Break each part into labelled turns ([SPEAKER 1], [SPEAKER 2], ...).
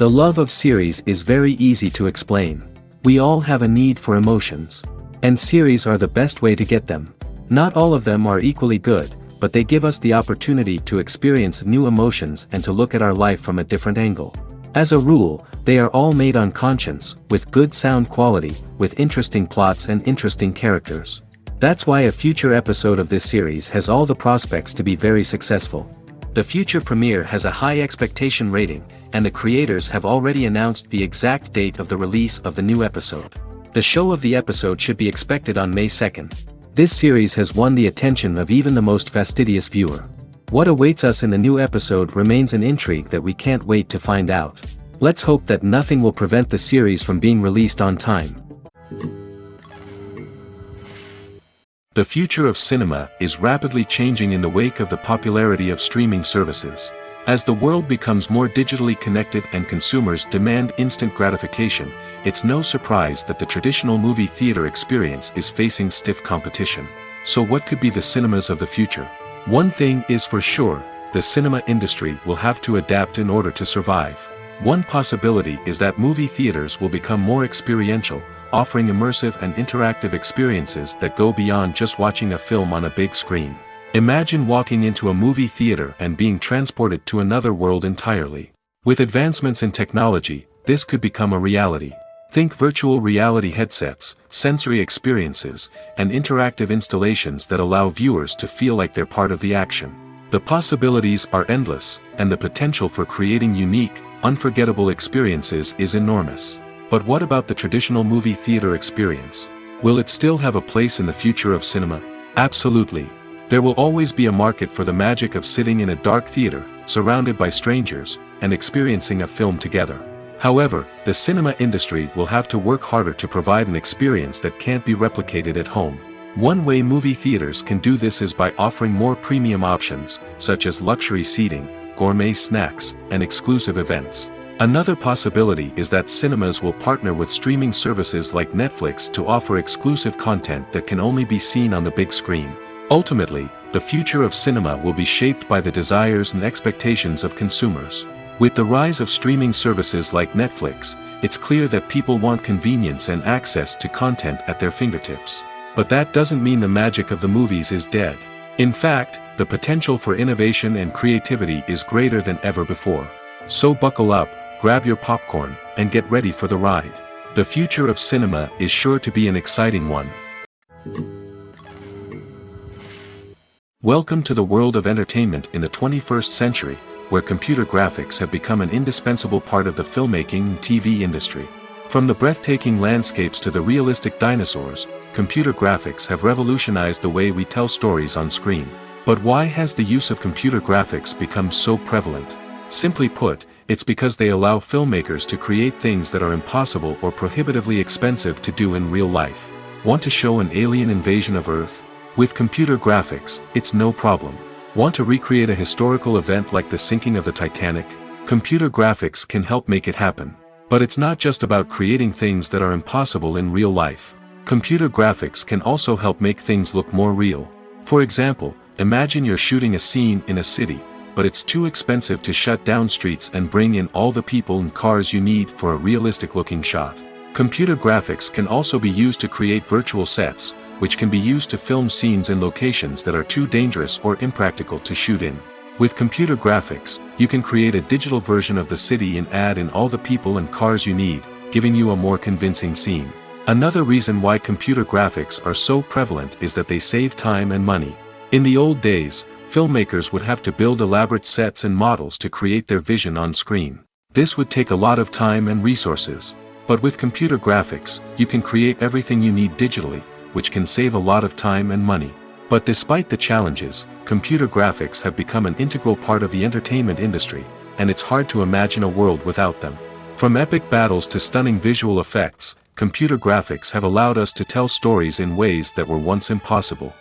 [SPEAKER 1] The love of series is very easy to explain. We all have a need for emotions. And series are the best way to get them. Not all of them are equally good, but they give us the opportunity to experience new emotions and to look at our life from a different angle. As a rule, they are all made on conscience, with good sound quality, with interesting plots and interesting characters. That's why a future episode of this series has all the prospects to be very successful. The future premiere has a high expectation rating, and the creators have already announced the exact date of the release of the new episode. The show of the episode should be expected on May 2nd. This series has won the attention of even the most fastidious viewer. What awaits us in the new episode remains an intrigue that we can't wait to find out. Let's hope that nothing will prevent the series from being released on time. The future of cinema is rapidly changing in the wake of the popularity of streaming services. As the world becomes more digitally connected and consumers demand instant gratification, it's no surprise that the traditional movie theater experience is facing stiff competition. So what could be the cinemas of the future? One thing is for sure, the cinema industry will have to adapt in order to survive. One possibility is that movie theaters will become more experiential, offering immersive and interactive experiences that go beyond just watching a film on a big screen. Imagine walking into a movie theater and being transported to another world entirely. With advancements in technology, this could become a reality. Think virtual reality headsets, sensory experiences, and interactive installations that allow viewers to feel like they're part of the action. The possibilities are endless, and the potential for creating unique, unforgettable experiences is enormous. But what about the traditional movie theater experience? Will it still have a place in the future of cinema? Absolutely. There will always be a market for the magic of sitting in a dark theater, surrounded by strangers, and experiencing a film together. However, the cinema industry will have to work harder to provide an experience that can't be replicated at home. One way movie theaters can do this is by offering more premium options, such as luxury seating, gourmet snacks, and exclusive events. Another possibility is that cinemas will partner with streaming services like Netflix to offer exclusive content that can only be seen on the big screen. Ultimately, the future of cinema will be shaped by the desires and expectations of consumers. With the rise of streaming services like Netflix, it's clear that people want convenience and access to content at their fingertips. But that doesn't mean the magic of the movies is dead. In fact, the potential for innovation and creativity is greater than ever before. So buckle up, grab your popcorn, and get ready for the ride. The future of cinema is sure to be an exciting one. Welcome to the world of entertainment in the 21st century, where computer graphics have become an indispensable part of the filmmaking and TV industry. From the breathtaking landscapes to the realistic dinosaurs, computer graphics have revolutionized the way we tell stories on screen. But why has the use of computer graphics become so prevalent? Simply put, it's because they allow filmmakers to create things that are impossible or prohibitively expensive to do in real life. Want to show an alien invasion of Earth? With computer graphics, it's no problem. Want to recreate a historical event like the sinking of the Titanic? Computer graphics can help make it happen. But it's not just about creating things that are impossible in real life. Computer graphics can also help make things look more real. For example, imagine you're shooting a scene in a city, but it's too expensive to shut down streets and bring in all the people and cars you need for a realistic-looking shot. Computer graphics can also be used to create virtual sets, which can be used to film scenes in locations that are too dangerous or impractical to shoot in. With computer graphics, you can create a digital version of the city and add in all the people and cars you need, giving you a more convincing scene. Another reason why computer graphics are so prevalent is that they save time and money. In the old days, filmmakers would have to build elaborate sets and models to create their vision on screen. This would take a lot of time and resources. But with computer graphics, you can create everything you need digitally, which can save a lot of time and money. But despite the challenges, computer graphics have become an integral part of the entertainment industry, and it's hard to imagine a world without them. From epic battles to stunning visual effects, computer graphics have allowed us to tell stories in ways that were once impossible.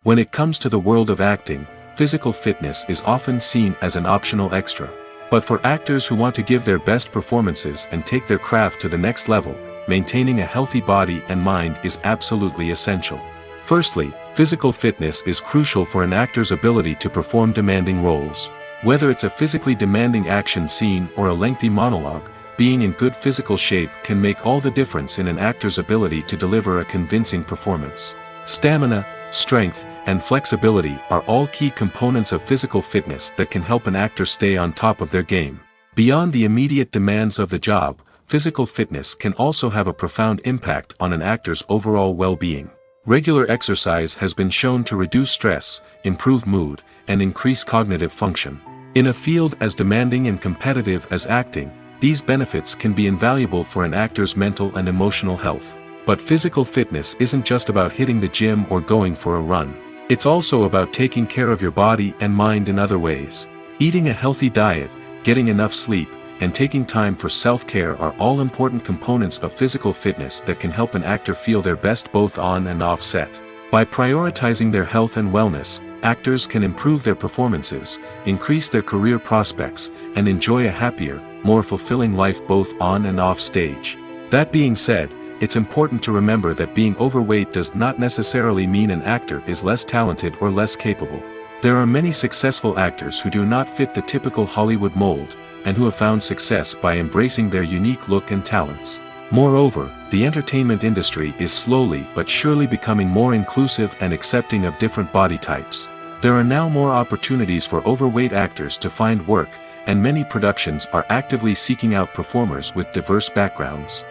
[SPEAKER 1] When it comes to the world of acting, physical fitness is often seen as an optional extra. But for actors who want to give their best performances and take their craft to the next level, maintaining a healthy body and mind is absolutely essential. Firstly, physical fitness is crucial for an actor's ability to perform demanding roles. Whether it's a physically demanding action scene or a lengthy monologue, being in good physical shape can make all the difference in an actor's ability to deliver a convincing performance. Stamina, strength, and flexibility are all key components of physical fitness that can help an actor stay on top of their game. Beyond the immediate demands of the job, physical fitness can also have a profound impact on an actor's overall well-being. Regular exercise has been shown to reduce stress, improve mood, and increase cognitive function. In a field as demanding and competitive as acting, these benefits can be invaluable for an actor's mental and emotional health. But physical fitness isn't just about hitting the gym or going for a run. It's also about taking care of your body and mind in other ways. Eating a healthy diet, getting enough sleep, and taking time for self-care are all important components of physical fitness that can help an actor feel their best both on and off set. By prioritizing their health and wellness, actors can improve their performances, increase their career prospects, and enjoy a happier, more fulfilling life both on and off stage. That being said, it's important to remember that being overweight does not necessarily mean an actor is less talented or less capable. There are many successful actors who do not fit the typical Hollywood mold, and who have found success by embracing their unique look and talents. Moreover, the entertainment industry is slowly but surely becoming more inclusive and accepting of different body types. There are now more opportunities for overweight actors to find work, and many productions are actively seeking out performers with diverse backgrounds.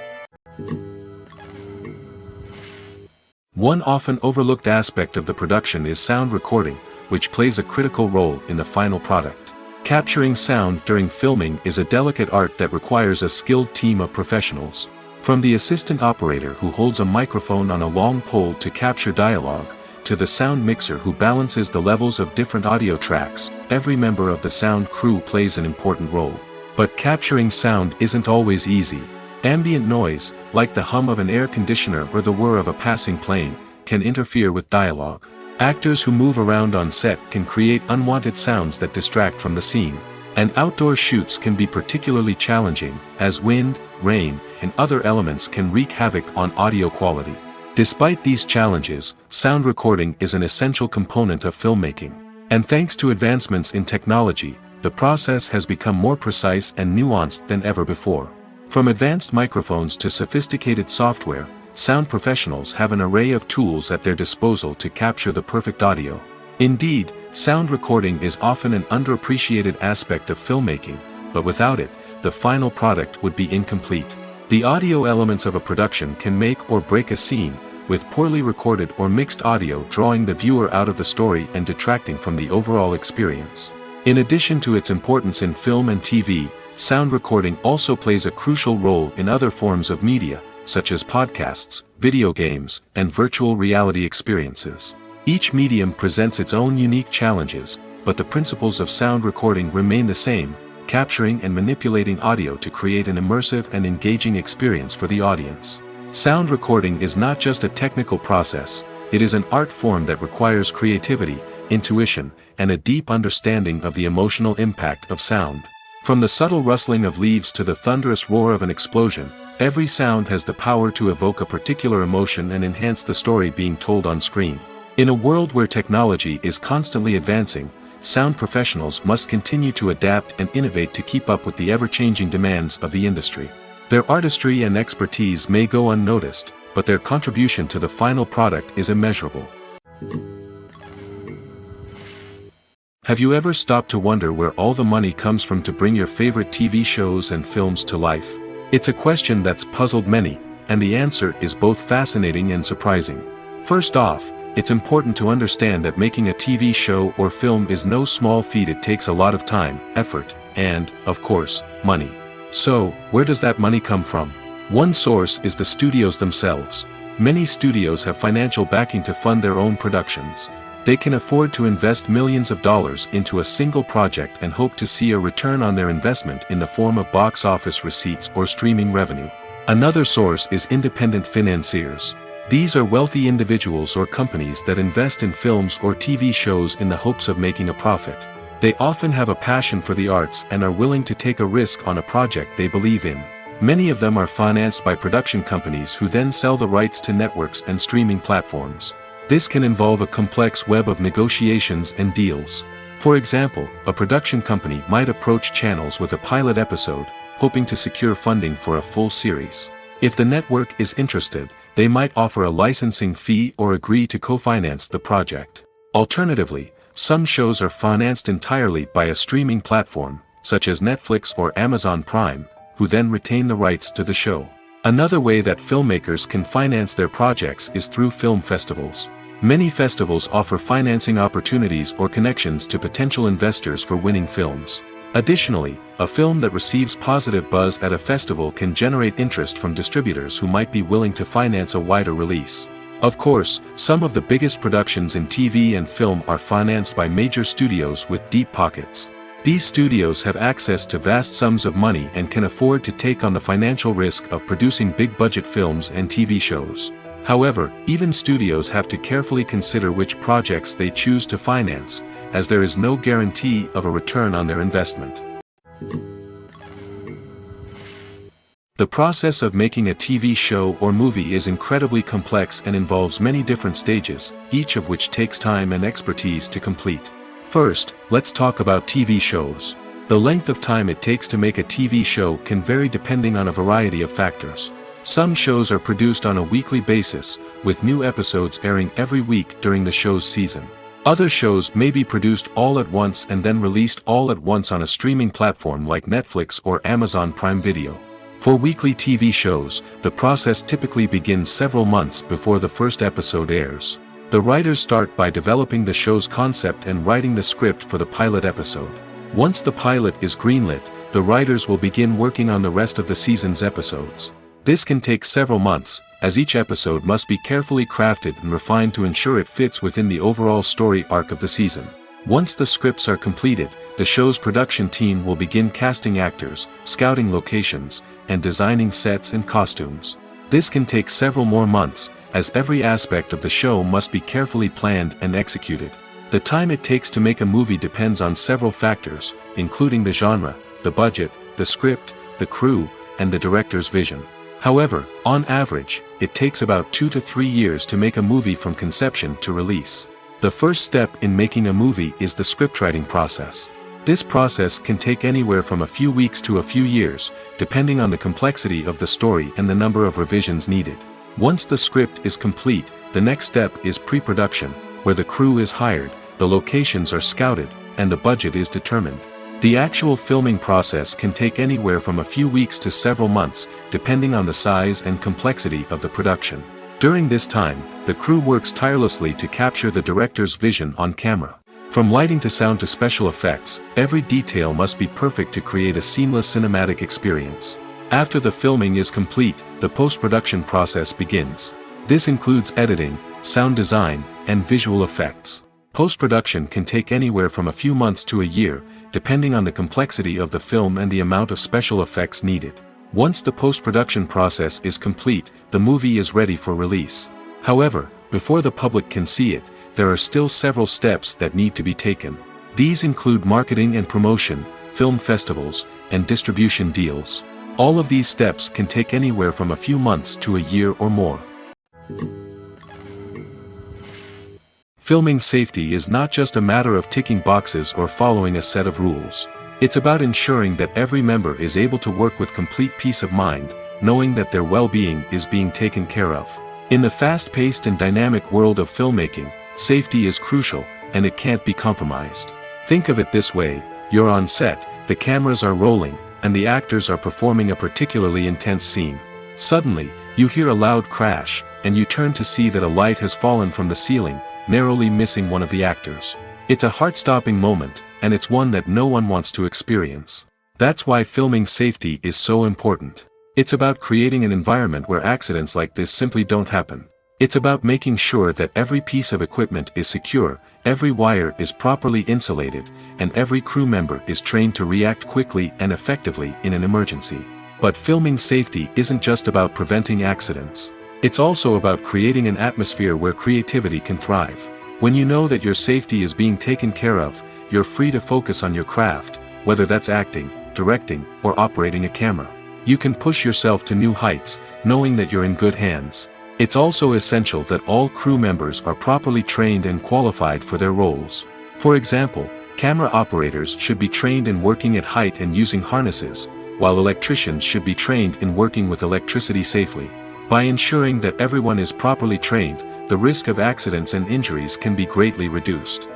[SPEAKER 1] One often overlooked aspect of the production is sound recording, which plays a critical role in the final product. Capturing sound during filming is a delicate art that requires a skilled team of professionals. From the assistant operator who holds a microphone on a long pole to capture dialogue, to the sound mixer who balances the levels of different audio tracks, every member of the sound crew plays an important role. But capturing sound isn't always easy. Ambient noise, like the hum of an air conditioner or the whir of a passing plane, can interfere with dialogue. Actors who move around on set can create unwanted sounds that distract from the scene. And outdoor shoots can be particularly challenging, as wind, rain, and other elements can wreak havoc on audio quality. Despite these challenges, sound recording is an essential component of filmmaking. And thanks to advancements in technology, the process has become more precise and nuanced than ever before. From advanced microphones to sophisticated software, sound professionals have an array of tools at their disposal to capture the perfect audio. Indeed, sound recording is often an underappreciated aspect of filmmaking, but without it, the final product would be incomplete. The audio elements of a production can make or break a scene, with poorly recorded or mixed audio drawing the viewer out of the story and detracting from the overall experience. In addition to its importance in film and TV, sound recording also plays a crucial role in other forms of media, such as podcasts, video games, and virtual reality experiences. Each medium presents its own unique challenges, but the principles of sound recording remain the same: capturing and manipulating audio to create an immersive and engaging experience for the audience. Sound recording is not just a technical process, it is an art form that requires creativity, intuition, and a deep understanding of the emotional impact of sound. From the subtle rustling of leaves to the thunderous roar of an explosion, every sound has the power to evoke a particular emotion and enhance the story being told on screen. In a world where technology is constantly advancing, sound professionals must continue to adapt and innovate to keep up with the ever-changing demands of the industry. Their artistry and expertise may go unnoticed, but their contribution to the final product is immeasurable. Have you ever stopped to wonder where all the money comes from to bring your favorite TV shows and films to life? It's a question that's puzzled many, and the answer is both fascinating and surprising. First off, it's important to understand that making a TV show or film is no small feat. It takes a lot of time, effort, and, of course, money. So, where does that money come from? One source is the studios themselves. Many studios have financial backing to fund their own productions. They can afford to invest millions of dollars into a single project and hope to see a return on their investment in the form of box office receipts or streaming revenue. Another source is independent financiers. These are wealthy individuals or companies that invest in films or TV shows in the hopes of making a profit. They often have a passion for the arts and are willing to take a risk on a project they believe in. Many of them are financed by production companies who then sell the rights to networks and streaming platforms. This can involve a complex web of negotiations and deals. For example, a production company might approach channels with a pilot episode, hoping to secure funding for a full series. If the network is interested, they might offer a licensing fee or agree to co-finance the project. Alternatively, some shows are financed entirely by a streaming platform, such as Netflix or Amazon Prime, who then retain the rights to the show. Another way that filmmakers can finance their projects is through film festivals. Many festivals offer financing opportunities or connections to potential investors for winning films. Additionally, a film that receives positive buzz at a festival can generate interest from distributors who might be willing to finance a wider release. Of course, some of the biggest productions in TV and film are financed by major studios with deep pockets. These studios have access to vast sums of money and can afford to take on the financial risk of producing big-budget films and TV shows. However, even studios have to carefully consider which projects they choose to finance, as there is no guarantee of a return on their investment. The process of making a TV show or movie is incredibly complex and involves many different stages, each of which takes time and expertise to complete. First, let's talk about TV shows. The length of time it takes to make a TV show can vary depending on a variety of factors. Some shows are produced on a weekly basis, with new episodes airing every week during the show's season. Other shows may be produced all at once and then released all at once on a streaming platform like Netflix or Amazon Prime Video. For weekly TV shows, the process typically begins several months before the first episode airs. The writers start by developing the show's concept and writing the script for the pilot episode. Once the pilot is greenlit, the writers will begin working on the rest of the season's episodes. This can take several months, as each episode must be carefully crafted and refined to ensure it fits within the overall story arc of the season. Once the scripts are completed, the show's production team will begin casting actors, scouting locations, and designing sets and costumes. This can take several more months, as every aspect of the show must be carefully planned and executed. The time it takes to make a movie depends on several factors, including the genre, the budget, the script, the crew, and the director's vision. However, on average, it takes about 2 to 3 years to make a movie from conception to release. The first step in making a movie is the scriptwriting process. This process can take anywhere from a few weeks to a few years, depending on the complexity of the story and the number of revisions needed. Once the script is complete, the next step is pre-production, where the crew is hired, the locations are scouted, and the budget is determined. The actual filming process can take anywhere from a few weeks to several months, depending on the size and complexity of the production. During this time, the crew works tirelessly to capture the director's vision on camera. From lighting to sound to special effects, every detail must be perfect to create a seamless cinematic experience. After the filming is complete, the post-production process begins. This includes editing, sound design, and visual effects. Post-production can take anywhere from a few months to a year, depending on the complexity of the film and the amount of special effects needed. Once the post-production process is complete, the movie is ready for release. However, before the public can see it, there are still several steps that need to be taken. These include marketing and promotion, film festivals, and distribution deals. All of these steps can take anywhere from a few months to a year or more. Filming safety is not just a matter of ticking boxes or following a set of rules. It's about ensuring that every member is able to work with complete peace of mind, knowing that their well-being is being taken care of. In the fast-paced and dynamic world of filmmaking, safety is crucial, and it can't be compromised. Think of it this way: you're on set, the cameras are rolling, and the actors are performing a particularly intense scene. Suddenly, you hear a loud crash, and you turn to see that a light has fallen from the ceiling, narrowly missing one of the actors. It's a heart-stopping moment, and it's one that no one wants to experience. That's why filming safety is so important. It's about creating an environment where accidents like this simply don't happen. It's about making sure that every piece of equipment is secure, every wire is properly insulated, and every crew member is trained to react quickly and effectively in an emergency. But filming safety isn't just about preventing accidents. It's also about creating an atmosphere where creativity can thrive. When you know that your safety is being taken care of, you're free to focus on your craft, whether that's acting, directing, or operating a camera. You can push yourself to new heights, knowing that you're in good hands. It's also essential that all crew members are properly trained and qualified for their roles. For example, Camera operators should be trained in working at height and using harnesses, while electricians should be trained in working with electricity safely. By ensuring that everyone is properly trained, the risk of accidents and injuries can be greatly reduced.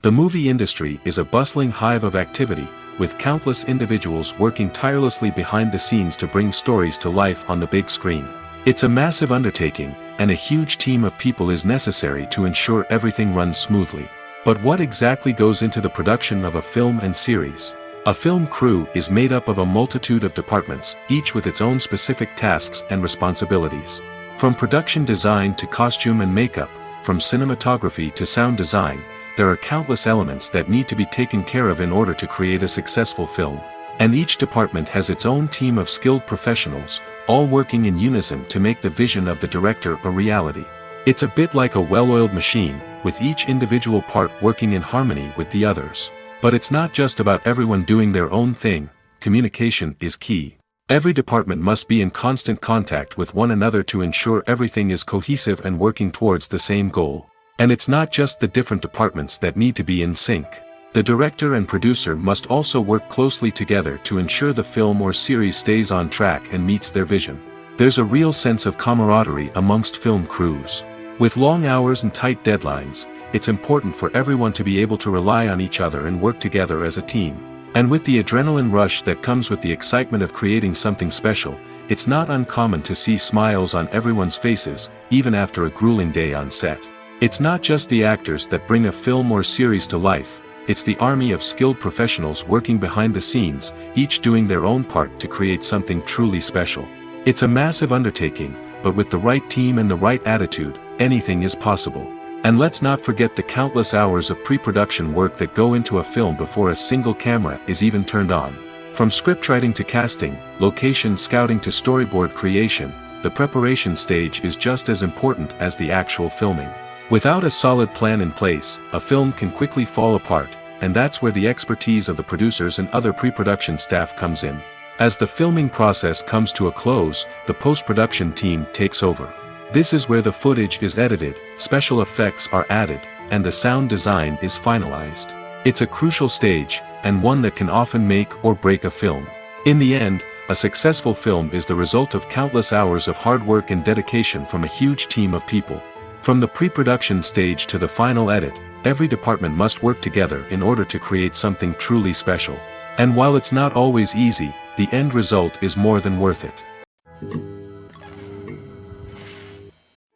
[SPEAKER 1] The movie industry is a bustling hive of activity, with countless individuals working tirelessly behind the scenes to bring stories to life on the big screen. It's a massive undertaking, and a huge team of people is necessary to ensure everything runs smoothly. But what exactly goes into the production of a film and series? A film crew is made up of a multitude of departments, each with its own specific tasks and responsibilities. From production design to costume and makeup, from cinematography to sound design, there are countless elements that need to be taken care of in order to create a successful film. And each department has its own team of skilled professionals, all working in unison to make the vision of the director a reality. It's a bit like a well-oiled machine, with each individual part working in harmony with the others. But it's not just about everyone doing their own thing. Communication is key. Every department must be in constant contact with one another to ensure everything is cohesive and working towards the same goal. And it's not just the different departments that need to be in sync. The director and producer must also work closely together to ensure the film or series stays on track and meets their vision. There's a real sense of camaraderie amongst film crews. With long hours and tight deadlines, it's important for everyone to be able to rely on each other and work together as a team. And with the adrenaline rush that comes with the excitement of creating something special, it's not uncommon to see smiles on everyone's faces, even after a grueling day on set. It's not just the actors that bring a film or series to life, it's the army of skilled professionals working behind the scenes, each doing their own part to create something truly special. It's a massive undertaking, but with the right team and the right attitude, anything is possible. And let's not forget the countless hours of pre-production work that go into a film before a single camera is even turned on. From scriptwriting to casting, location scouting to storyboard creation, the preparation stage is just as important as the actual filming. Without a solid plan in place, a film can quickly fall apart, and that's where the expertise of the producers and other pre-production staff comes in. As the filming process comes to a close, the post-production team takes over. This is where the footage is edited, special effects are added, and the sound design is finalized. It's a crucial stage, and one that can often make or break a film. In the end, a successful film is the result of countless hours of hard work and dedication from a huge team of people. From the pre-production stage to the final edit, every department must work together in order to create something truly special. And while it's not always easy, the end result is more than worth it.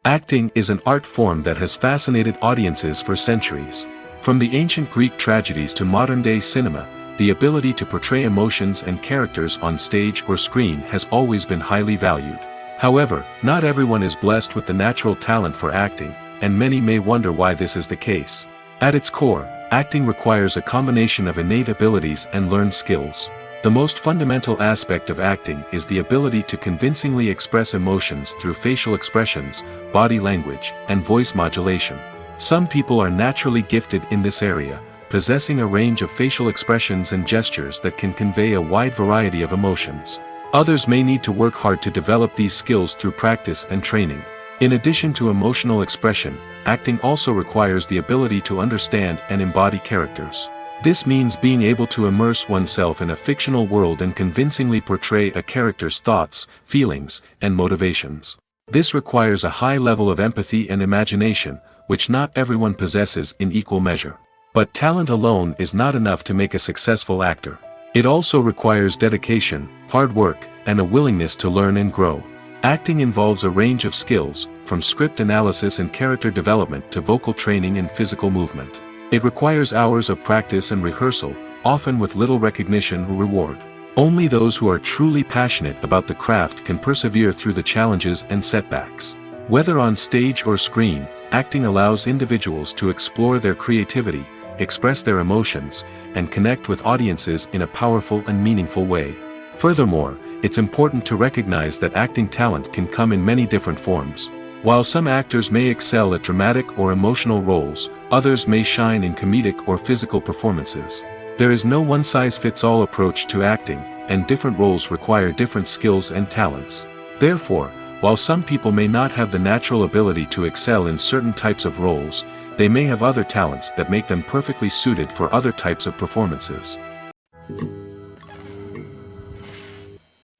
[SPEAKER 1] Acting is an art form that has fascinated audiences for centuries. From the ancient Greek tragedies to modern-day cinema, the ability to portray emotions and characters on stage or screen has always been highly valued. However, not everyone is blessed with the natural talent for acting, and many may wonder why this is the case. At its core, acting requires a combination of innate abilities and learned skills. The most fundamental aspect of acting is the ability to convincingly express emotions through facial expressions, body language, and voice modulation. Some people are naturally gifted in this area, possessing a range of facial expressions and gestures that can convey a wide variety of emotions. Others may need to work hard to develop these skills through practice and training. In addition to emotional expression, acting also requires the ability to understand and embody characters. This means being able to immerse oneself in a fictional world and convincingly portray a character's thoughts, feelings, and motivations. This requires a high level of empathy and imagination, which not everyone possesses in equal measure. But talent alone is not enough to make a successful actor. It also requires dedication, hard work, and a willingness to learn and grow. Acting involves a range of skills, from script analysis and character development to vocal training and physical movement. It requires hours of practice and rehearsal, often with little recognition or reward. Only those who are truly passionate about the craft can persevere through the challenges and setbacks. Whether on stage or screen, acting allows individuals to explore their creativity, express their emotions, and connect with audiences in a powerful and meaningful way. Furthermore, it's important to recognize that acting talent can come in many different forms. While some actors may excel at dramatic or emotional roles, others may shine in comedic or physical performances. There is no one-size-fits-all approach to acting, and different roles require different skills and talents. Therefore, While some people may not have the natural ability to excel in certain types of roles, they may have other talents that make them perfectly suited for other types of performances.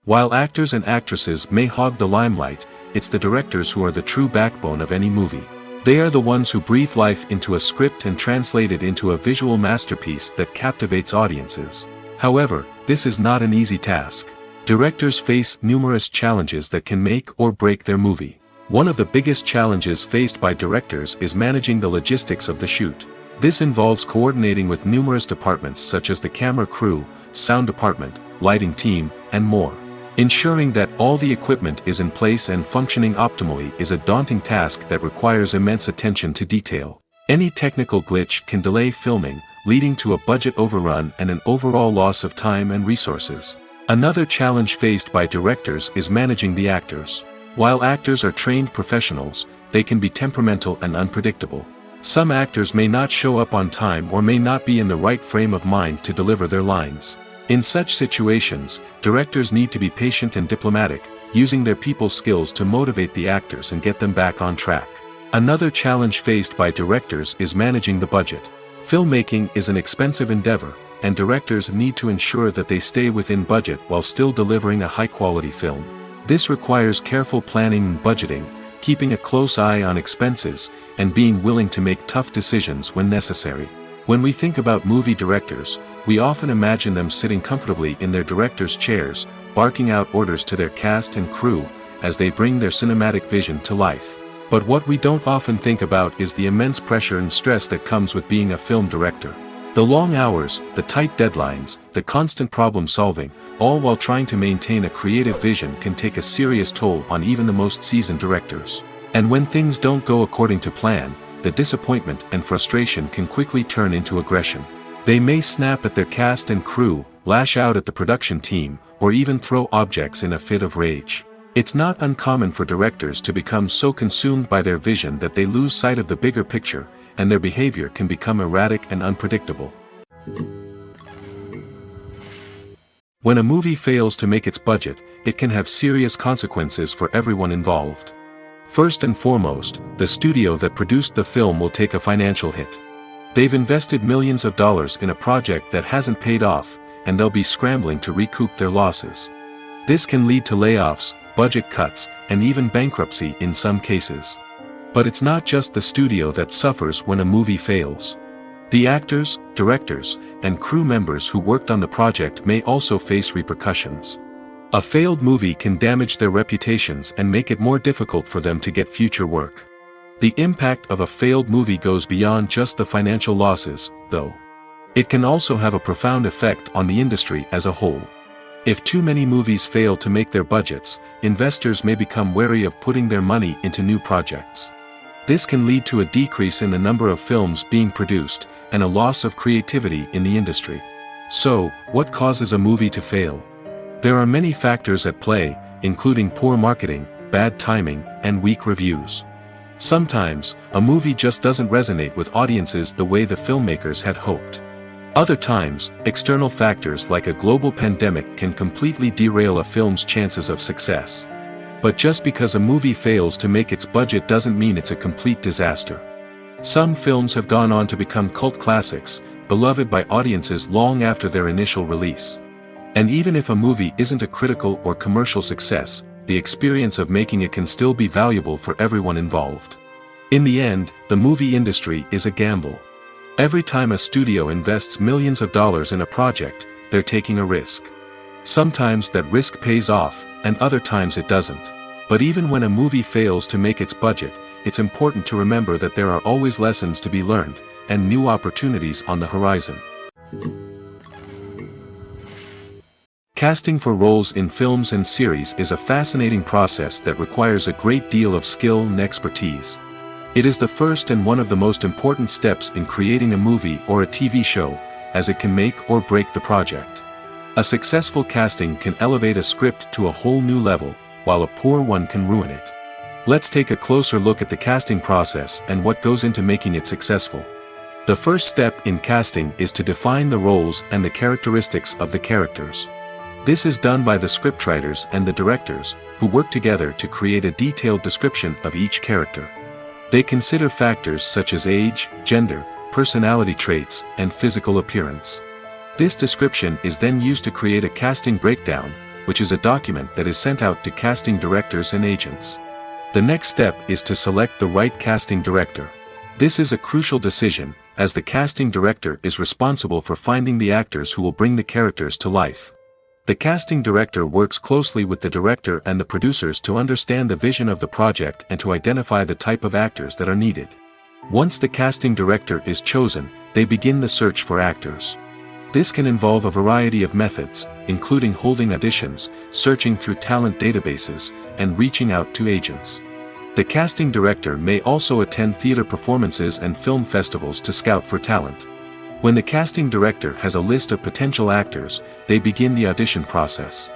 [SPEAKER 1] While actors and actresses may hog the limelight, it's the directors who are the true backbone of any movie. They are the ones who breathe life into a script and translate it into a visual masterpiece that captivates audiences. However, this is not an easy task. Directors face numerous challenges that can make or break their movie. One of the biggest challenges faced by directors is managing the logistics of the shoot. This involves coordinating with numerous departments such as the camera crew, sound department, lighting team, and more. Ensuring that all the equipment is in place and functioning optimally is a daunting task that requires immense attention to detail. Any technical glitch can delay filming, leading to a budget overrun and an overall loss of time and resources. Another challenge faced by directors is managing the actors. While actors are trained professionals, they can be temperamental and unpredictable. Some actors may not show up on time or may not be in the right frame of mind to deliver their lines. In such situations, directors need to be patient and diplomatic, using their people skills to motivate the actors and get them back on track. Another challenge faced by directors is managing the budget. Filmmaking is an expensive endeavor, and directors need to ensure that they stay within budget while still delivering a high-quality film. This requires careful planning and budgeting, keeping a close eye on expenses, and being willing to make tough decisions when necessary. When we think about movie directors, we often imagine them sitting comfortably in their director's chairs, barking out orders to their cast and crew, as they bring their cinematic vision to life. But what we don't often think about is the immense pressure and stress that comes with being a film director. The long hours, the tight deadlines, the constant problem solving, all while trying to maintain a creative vision can take a serious toll on even the most seasoned directors. And when things don't go according to plan, the disappointment and frustration can quickly turn into aggression. They may snap at their cast and crew, lash out at the production team, or even throw objects in a fit of rage. It's not uncommon for directors to become so consumed by their vision that they lose sight of the bigger picture, and their behavior can become erratic and unpredictable. When a movie fails to make its budget, it can have serious consequences for everyone involved. First and foremost, the studio that produced the film will take a financial hit. They've invested millions of dollars in a project that hasn't paid off, and they'll be scrambling to recoup their losses. This can lead to layoffs, budget cuts, and even bankruptcy in some cases. But it's not just the studio that suffers when a movie fails. The actors, directors, and crew members who worked on the project may also face repercussions. A failed movie can damage their reputations and make it more difficult for them to get future work. The impact of a failed movie goes beyond just the financial losses, though. It can also have a profound effect on the industry as a whole. If too many movies fail to make their budgets, investors may become wary of putting their money into new projects. This can lead to a decrease in the number of films being produced, and a loss of creativity in the industry. So, what causes a movie to fail? There are many factors at play, including poor marketing, bad timing, and weak reviews. Sometimes, a movie just doesn't resonate with audiences the way the filmmakers had hoped. Other times, external factors like a global pandemic can completely derail a film's chances of success. But just because a movie fails to make its budget doesn't mean it's a complete disaster. Some films have gone on to become cult classics, beloved by audiences long after their initial release. And even if a movie isn't a critical or commercial success, the experience of making it can still be valuable for everyone involved. In the end, the movie industry is a gamble. Every time a studio invests millions of dollars in a project, they're taking a risk. Sometimes that risk pays off, and other times it doesn't. But even when a movie fails to make its budget, it's important to remember that there are always lessons to be learned, and new opportunities on the horizon. Casting for roles in films and series is a fascinating process that requires a great deal of skill and expertise. It is the first and one of the most important steps in creating a movie or a TV show, as it can make or break the project. A successful casting can elevate a script to a whole new level, while a poor one can ruin it. Let's take a closer look at the casting process and what goes into making it successful. The first step in casting is to define the roles and the characteristics of the characters. This is done by the scriptwriters and the directors, who work together to create a detailed description of each character. They consider factors such as age, gender, personality traits, and physical appearance. This description is then used to create a casting breakdown, which is a document that is sent out to casting directors and agents. The next step is to select the right casting director. This is a crucial decision, as the casting director is responsible for finding the actors who will bring the characters to life. The casting director works closely with the director and the producers to understand the vision of the project and to identify the type of actors that are needed. Once the casting director is chosen, they begin the search for actors. This can involve a variety of methods, including holding auditions, searching through talent databases, and reaching out to agents. The casting director may also attend theater performances and film festivals to scout for talent. When the casting director has a list of potential actors, they begin the audition process.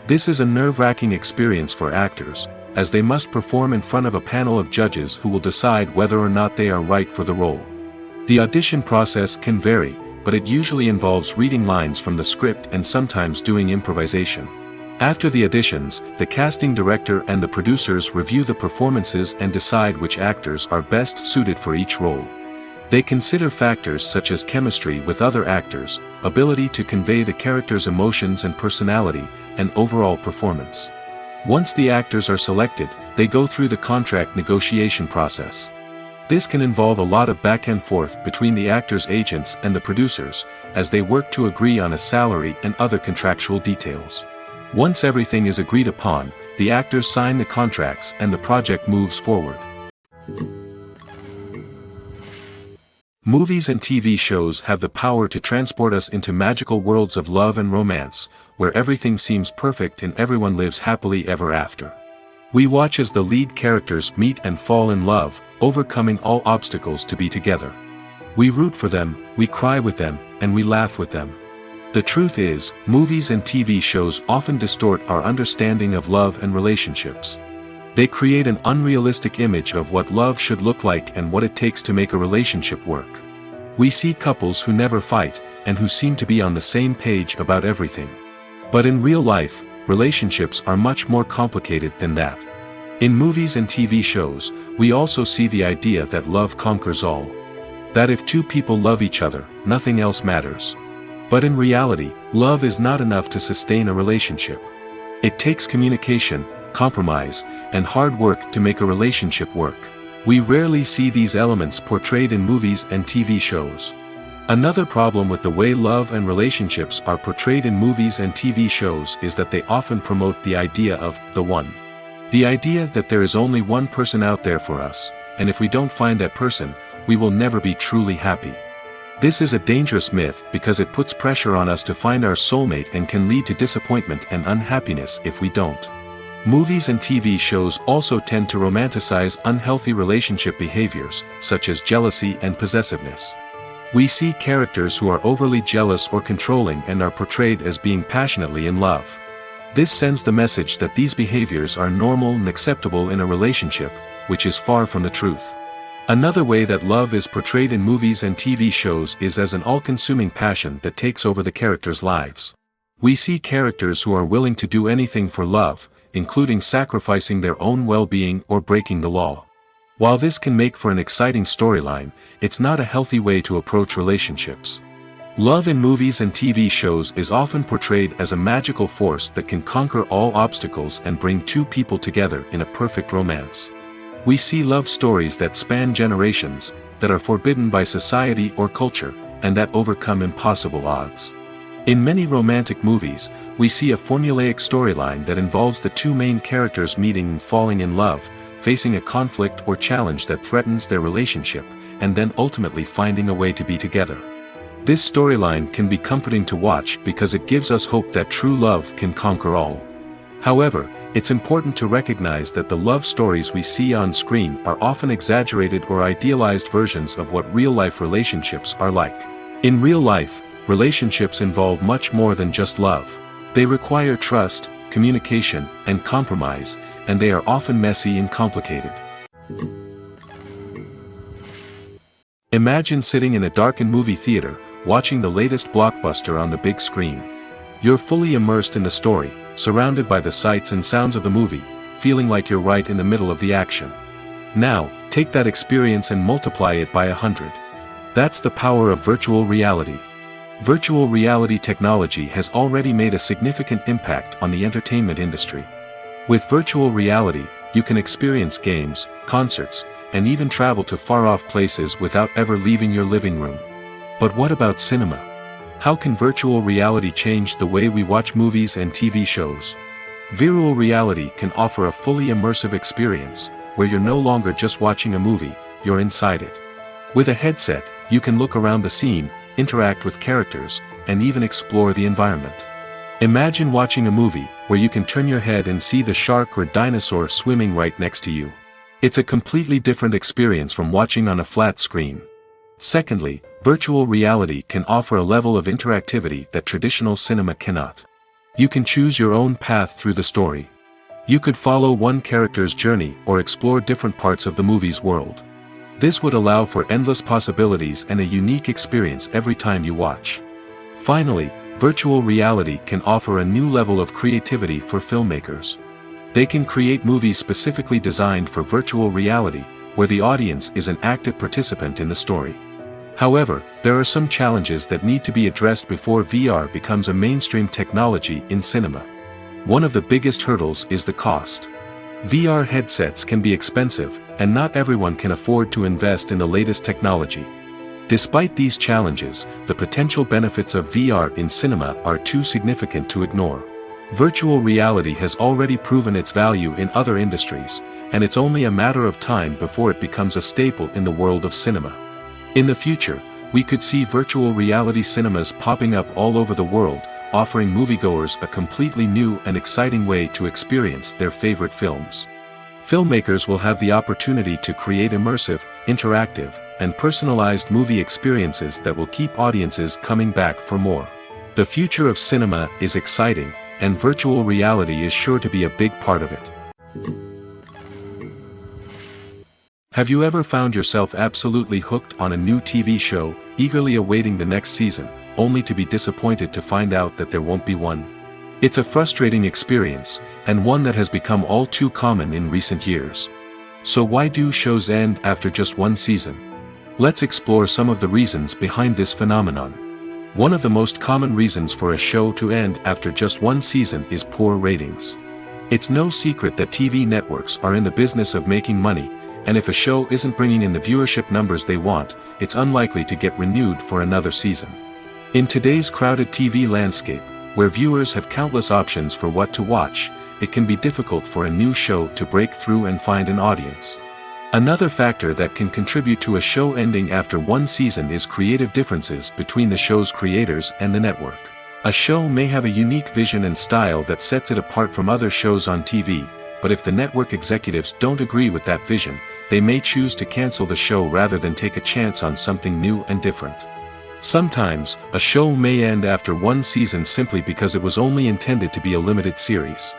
[SPEAKER 1] This is a nerve-wracking experience for actors, as they must perform in front of a panel of judges who will decide whether or not they are right for the role. The audition process can vary, but it usually involves reading lines from the script and sometimes doing improvisation. After the auditions, the casting director and the producers review the performances and decide which actors are best suited for each role. They consider factors such as chemistry with other actors, ability to convey the character's emotions and personality, and overall performance. Once the actors are selected, they go through the contract negotiation process. This can involve a lot of back and forth between the actors' agents and the producers, as they work to agree on a salary and other contractual details. Once everything is agreed upon, the actors sign the contracts and the project moves forward. Movies and TV shows have the power to transport us into magical worlds of love and romance, where everything seems perfect and everyone lives happily ever after. We watch as the lead characters meet and fall in love, overcoming all obstacles to be together. We root for them, we cry with them, and we laugh with them. The truth is, movies and TV shows often distort our understanding of love and relationships. They create an unrealistic image of what love should look like and what it takes to make a relationship work. We see couples who never fight, and who seem to be on the same page about everything. But in real life, relationships are much more complicated than that. In movies and TV shows, we also see the idea that love conquers all. That if two people love each other, nothing else matters. But in reality, love is not enough to sustain a relationship. It takes communication, compromise, and hard work to make a relationship work. We rarely see these elements portrayed in movies and TV shows. Another problem with the way love and relationships are portrayed in movies and TV shows is that they often promote the idea of the one. The idea that there is only one person out there for us, and if we don't find that person, we will never be truly happy. This is a dangerous myth because it puts pressure on us to find our soulmate and can lead to disappointment and unhappiness if we don't. Movies and TV shows also tend to romanticize unhealthy relationship behaviors, such as jealousy and possessiveness. We see characters who are overly jealous or controlling and are portrayed as being passionately in love. This sends the message that these behaviors are normal and acceptable in a relationship, which is far from the truth. Another way that love is portrayed in movies and TV shows is as an all-consuming passion that takes over the characters' lives. We see characters who are willing to do anything for love, including sacrificing their own well-being or breaking the law. While this can make for an exciting storyline, it's not a healthy way to approach relationships. Love in movies and TV shows is often portrayed as a magical force that can conquer all obstacles and bring two people together in a perfect romance. We see love stories that span generations, that are forbidden by society or culture, and that overcome impossible odds. In many romantic movies, we see a formulaic storyline that involves the two main characters meeting and falling in love, facing a conflict or challenge that threatens their relationship, and then ultimately finding a way to be together. This storyline can be comforting to watch because it gives us hope that true love can conquer all. However, it's important to recognize that the love stories we see on screen are often exaggerated or idealized versions of what real-life relationships are like. In real life, relationships involve much more than just love. They require trust, communication, and compromise, and they are often messy and complicated. Imagine sitting in a darkened movie theater, watching the latest blockbuster on the big screen. You're fully immersed in the story, surrounded by the sights and sounds of the movie, feeling like you're right in the middle of the action. Now, take that experience and multiply it by 100. That's the power of virtual reality. Virtual reality technology has already made a significant impact on the entertainment industry. With virtual reality, you can experience games, concerts, and even travel to far-off places without ever leaving your living room. But what about cinema? How can virtual reality change the way we watch movies and TV shows? Virtual reality can offer a fully immersive experience, where you're no longer just watching a movie, you're inside it. With a headset, you can look around the scene, interact with characters, and even explore the environment. Imagine watching a movie, where you can turn your head and see the shark or dinosaur swimming right next to you. It's a completely different experience from watching on a flat screen. Secondly, virtual reality can offer a level of interactivity that traditional cinema cannot. You can choose your own path through the story. You could follow one character's journey or explore different parts of the movie's world. This would allow for endless possibilities and a unique experience every time you watch. Finally, virtual reality can offer a new level of creativity for filmmakers. They can create movies specifically designed for virtual reality, where the audience is an active participant in the story. However, there are some challenges that need to be addressed before VR becomes a mainstream technology in cinema. One of the biggest hurdles is the cost. VR headsets can be expensive, and not everyone can afford to invest in the latest technology. Despite these challenges, the potential benefits of VR in cinema are too significant to ignore. Virtual reality has already proven its value in other industries, and it's only a matter of time before it becomes a staple in the world of cinema. In the future, we could see virtual reality cinemas popping up all over the world, offering moviegoers a completely new and exciting way to experience their favorite films. Filmmakers will have the opportunity to create immersive, interactive, and personalized movie experiences that will keep audiences coming back for more. The future of cinema is exciting, and virtual reality is sure to be a big part of it. Have you ever found yourself absolutely hooked on a new TV show, eagerly awaiting the next season, only to be disappointed to find out that there won't be one? It's a frustrating experience, and one that has become all too common in recent years. So why do shows end after just one season? Let's explore some of the reasons behind this phenomenon. One of the most common reasons for a show to end after just one season is poor ratings. It's no secret that TV networks are in the business of making money, and if a show isn't bringing in the viewership numbers they want, it's unlikely to get renewed for another season. In today's crowded TV landscape, where viewers have countless options for what to watch, it can be difficult for a new show to break through and find an audience. Another factor that can contribute to a show ending after one season is creative differences between the show's creators and the network. A show may have a unique vision and style that sets it apart from other shows on TV, but if the network executives don't agree with that vision, they may choose to cancel the show rather than take a chance on something new and different. Sometimes, a show may end after one season simply because it was only intended to be a limited series.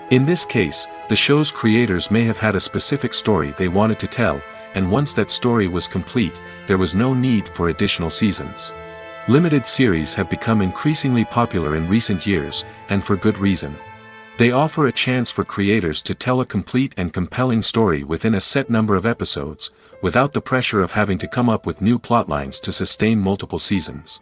[SPEAKER 1] In this case, the show's creators may have had a specific story they wanted to tell, and once that story was complete, there was no need for additional seasons. Limited series have become increasingly popular in recent years, and for good reason. They offer a chance for creators to tell a complete and compelling story within a set number of episodes, without the pressure of having to come up with new plotlines to sustain multiple seasons.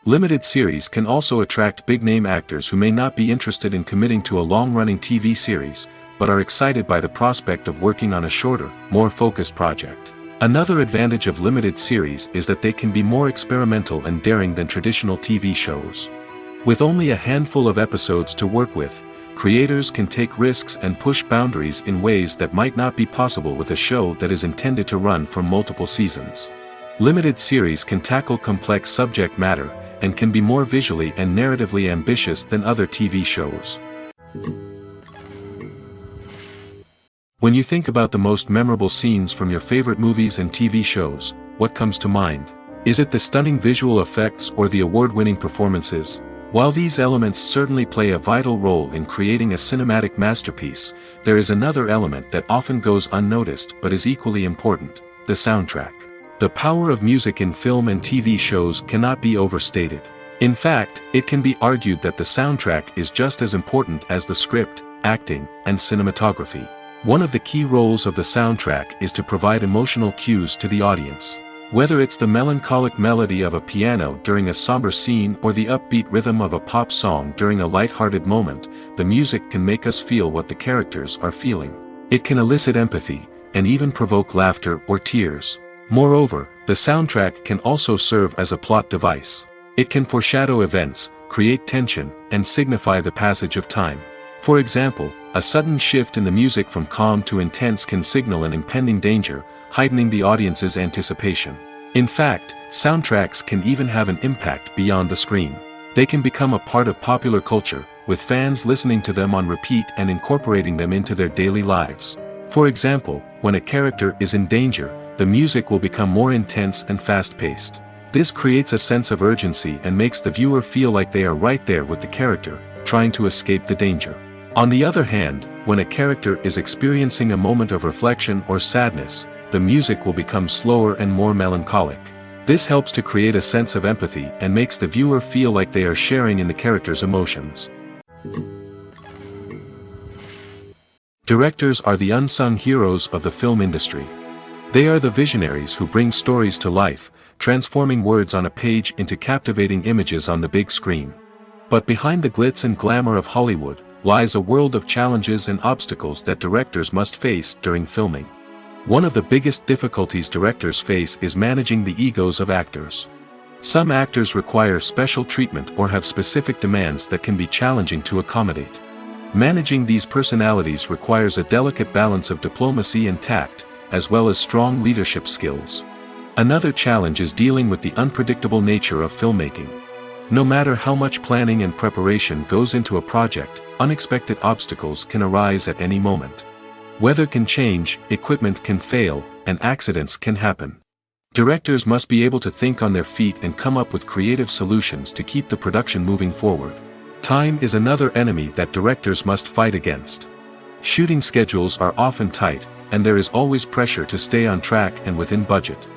[SPEAKER 1] Limited series can also attract big-name actors who may not be interested in committing to a long-running TV series, but are excited by the prospect of working on a shorter, more focused project. Another advantage of limited series is that they can be more experimental and daring than traditional TV shows. With only a handful of episodes to work with, creators can take risks and push boundaries in ways that might not be possible with a show that is intended to run for multiple seasons. Limited series can tackle complex subject matter, and can be more visually and narratively ambitious than other TV shows. When you think about the most memorable scenes from your favorite movies and TV shows, what comes to mind? Is it the stunning visual effects or the award-winning performances? While these elements certainly play a vital role in creating a cinematic masterpiece, there is another element that often goes unnoticed but is equally important: the soundtrack. The power of music in film and TV shows cannot be overstated. In fact, it can be argued that the soundtrack is just as important as the script, acting, and cinematography. One of the key roles of the soundtrack is to provide emotional cues to the audience. Whether it's the melancholic melody of a piano during a somber scene or the upbeat rhythm of a pop song during a light-hearted moment, the music can make us feel what the characters are feeling. It can elicit empathy, and even provoke laughter or tears. Moreover, the soundtrack can also serve as a plot device. It can foreshadow events, create tension, and signify the passage of time. For example, a sudden shift in the music from calm to intense can signal an impending danger, heightening the audience's anticipation. In fact, soundtracks can even have an impact beyond the screen. They can become a part of popular culture, with fans listening to them on repeat and incorporating them into their daily lives. For example, when a character is in danger, the music will become more intense and fast-paced. This creates a sense of urgency and makes the viewer feel like they are right there with the character, trying to escape the danger. On the other hand, when a character is experiencing a moment of reflection or sadness, the music will become slower and more melancholic. This helps to create a sense of empathy and makes the viewer feel like they are sharing in the character's emotions. Directors are the unsung heroes of the film industry. They are the visionaries who bring stories to life, transforming words on a page into captivating images on the big screen. But behind the glitz and glamour of Hollywood lies a world of challenges and obstacles that directors must face during filming. One of the biggest difficulties directors face is managing the egos of actors. Some actors require special treatment or have specific demands that can be challenging to accommodate. Managing these personalities requires a delicate balance of diplomacy and tact, as well as strong leadership skills. Another challenge is dealing with the unpredictable nature of filmmaking. No matter how much planning and preparation goes into a project, unexpected obstacles can arise at any moment. Weather can change, equipment can fail, and accidents can happen. Directors must be able to think on their feet and come up with creative solutions to keep the production moving forward. Time is another enemy that directors must fight against. Shooting schedules are often tight, and there is always pressure to stay on track and within budget.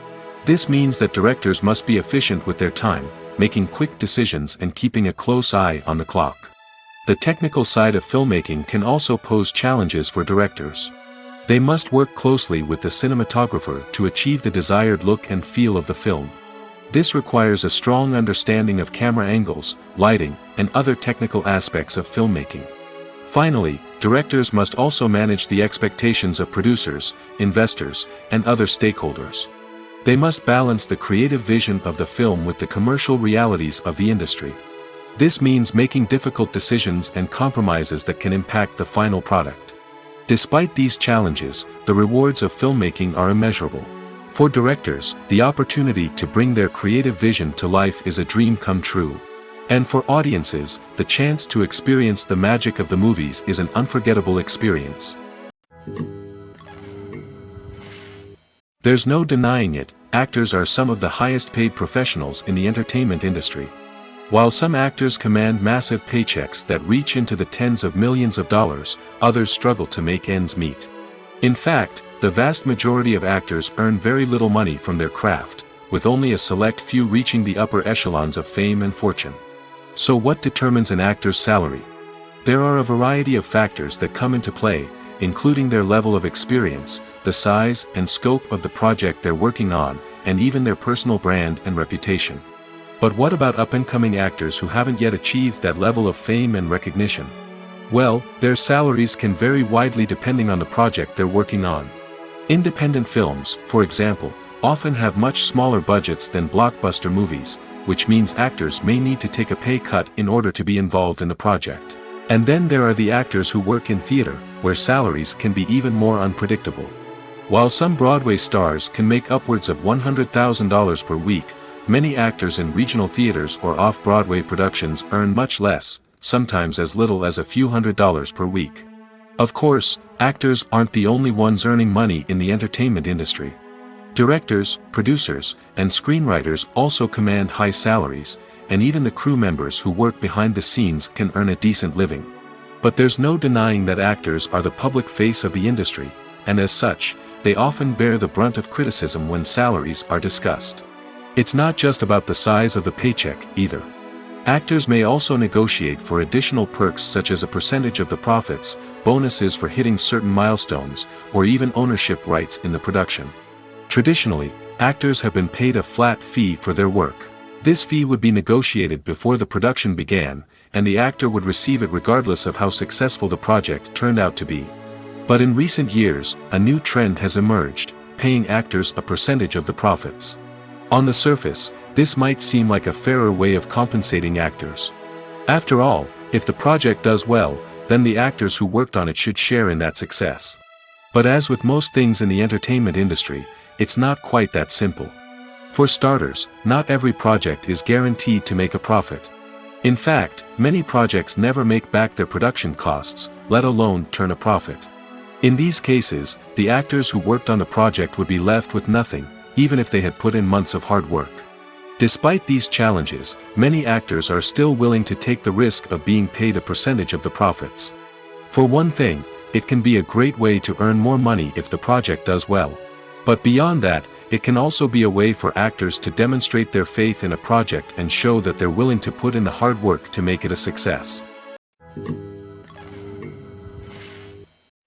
[SPEAKER 1] This means that directors must be efficient with their time, making quick decisions and keeping a close eye on the clock. The technical side of filmmaking can also pose challenges for directors. They must work closely with the cinematographer to achieve the desired look and feel of the film. This requires a strong understanding of camera angles, lighting, and other technical aspects of filmmaking. Finally, directors must also manage the expectations of producers, investors, and other stakeholders. They must balance the creative vision of the film with the commercial realities of the industry. This means making difficult decisions and compromises that can impact the final product. Despite these challenges, the rewards of filmmaking are immeasurable. For directors, the opportunity to bring their creative vision to life is a dream come true. And for audiences, the chance to experience the magic of the movies is an unforgettable experience. There's no denying it, actors are some of the highest paid professionals in the entertainment industry. While some actors command massive paychecks that reach into the tens of millions of dollars, others struggle to make ends meet. In fact, the vast majority of actors earn very little money from their craft, with only a select few reaching the upper echelons of fame and fortune. So what determines an actor's salary? There are a variety of factors that come into play, including their level of experience, the size and scope of the project they're working on, and even their personal brand and reputation. But what about up-and-coming actors who haven't yet achieved that level of fame and recognition? Well, their salaries can vary widely depending on the project they're working on. Independent films, for example, often have much smaller budgets than blockbuster movies, which means actors may need to take a pay cut in order to be involved in the project. And then there are the actors who work in theater, where salaries can be even more unpredictable. While some Broadway stars can make upwards of $100,000 per week, many actors in regional theaters or off-Broadway productions earn much less, sometimes as little as a few $100s per week. Of course, actors aren't the only ones earning money in the entertainment industry. Directors, producers, and screenwriters also command high salaries, and even the crew members who work behind the scenes can earn a decent living. But there's no denying that actors are the public face of the industry, and as such, they often bear the brunt of criticism when salaries are discussed. It's not just about the size of the paycheck, either. Actors may also negotiate for additional perks such as a percentage of the profits, bonuses for hitting certain milestones, or even ownership rights in the production. Traditionally, actors have been paid a flat fee for their work. This fee would be negotiated before the production began, and the actor would receive it regardless of how successful the project turned out to be. But in recent years, a new trend has emerged, paying actors a percentage of the profits. On the surface, this might seem like a fairer way of compensating actors. After all, if the project does well, then the actors who worked on it should share in that success. But as with most things in the entertainment industry, it's not quite that simple. For starters, not every project is guaranteed to make a profit. In fact, many projects never make back their production costs, let alone turn a profit. In these cases, the actors who worked on the project would be left with nothing, even if they had put in months of hard work. Despite these challenges, many actors are still willing to take the risk of being paid a percentage of the profits. For one thing, it can be a great way to earn more money if the project does well. But beyond that, it can also be a way for actors to demonstrate their faith in a project and show that they're willing to put in the hard work to make it a success.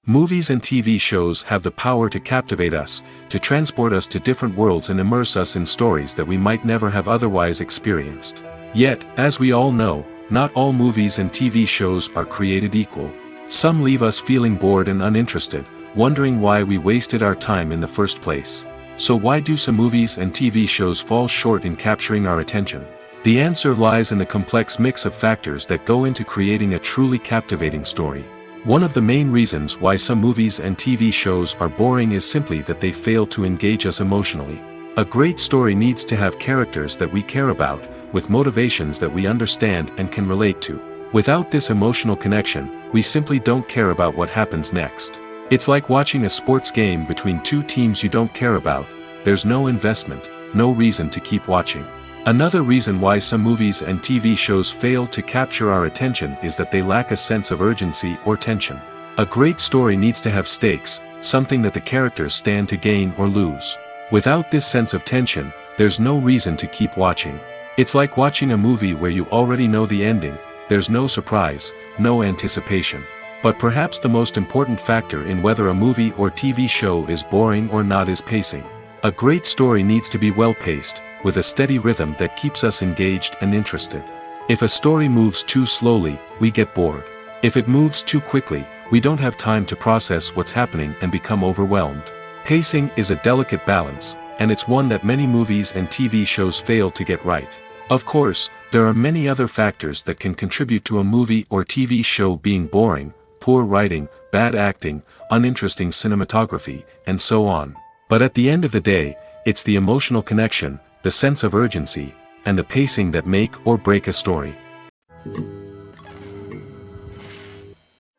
[SPEAKER 1] Movies and TV shows have the power to captivate us, to transport us to different worlds and immerse us in stories that we might never have otherwise experienced. Yet, as we all know, not all movies and TV shows are created equal. Some leave us feeling bored and uninterested, wondering why we wasted our time in the first place. So why do some movies and TV shows fall short in capturing our attention? The answer lies in the complex mix of factors that go into creating a truly captivating story. One of the main reasons why some movies and TV shows are boring is simply that they fail to engage us emotionally. A great story needs to have characters that we care about, with motivations that we understand and can relate to. Without this emotional connection, we simply don't care about what happens next. It's like watching a sports game between two teams you don't care about. There's no investment, no reason to keep watching. Another reason why some movies and TV shows fail to capture our attention is that they lack a sense of urgency or tension. A great story needs to have stakes, something that the characters stand to gain or lose. Without this sense of tension, there's no reason to keep watching. It's like watching a movie where you already know the ending, there's no surprise, no anticipation. But perhaps the most important factor in whether a movie or TV show is boring or not is pacing. A great story needs to be well-paced, with a steady rhythm that keeps us engaged and interested. If a story moves too slowly, we get bored. If it moves too quickly, we don't have time to process what's happening and become overwhelmed. Pacing is a delicate balance, and it's one that many movies and TV shows fail to get right. Of course, there are many other factors that can contribute to a movie or TV show being boring: poor writing, bad acting, uninteresting cinematography, and so on. But at the end of the day, it's the emotional connection, the sense of urgency, and the pacing that make or break a story.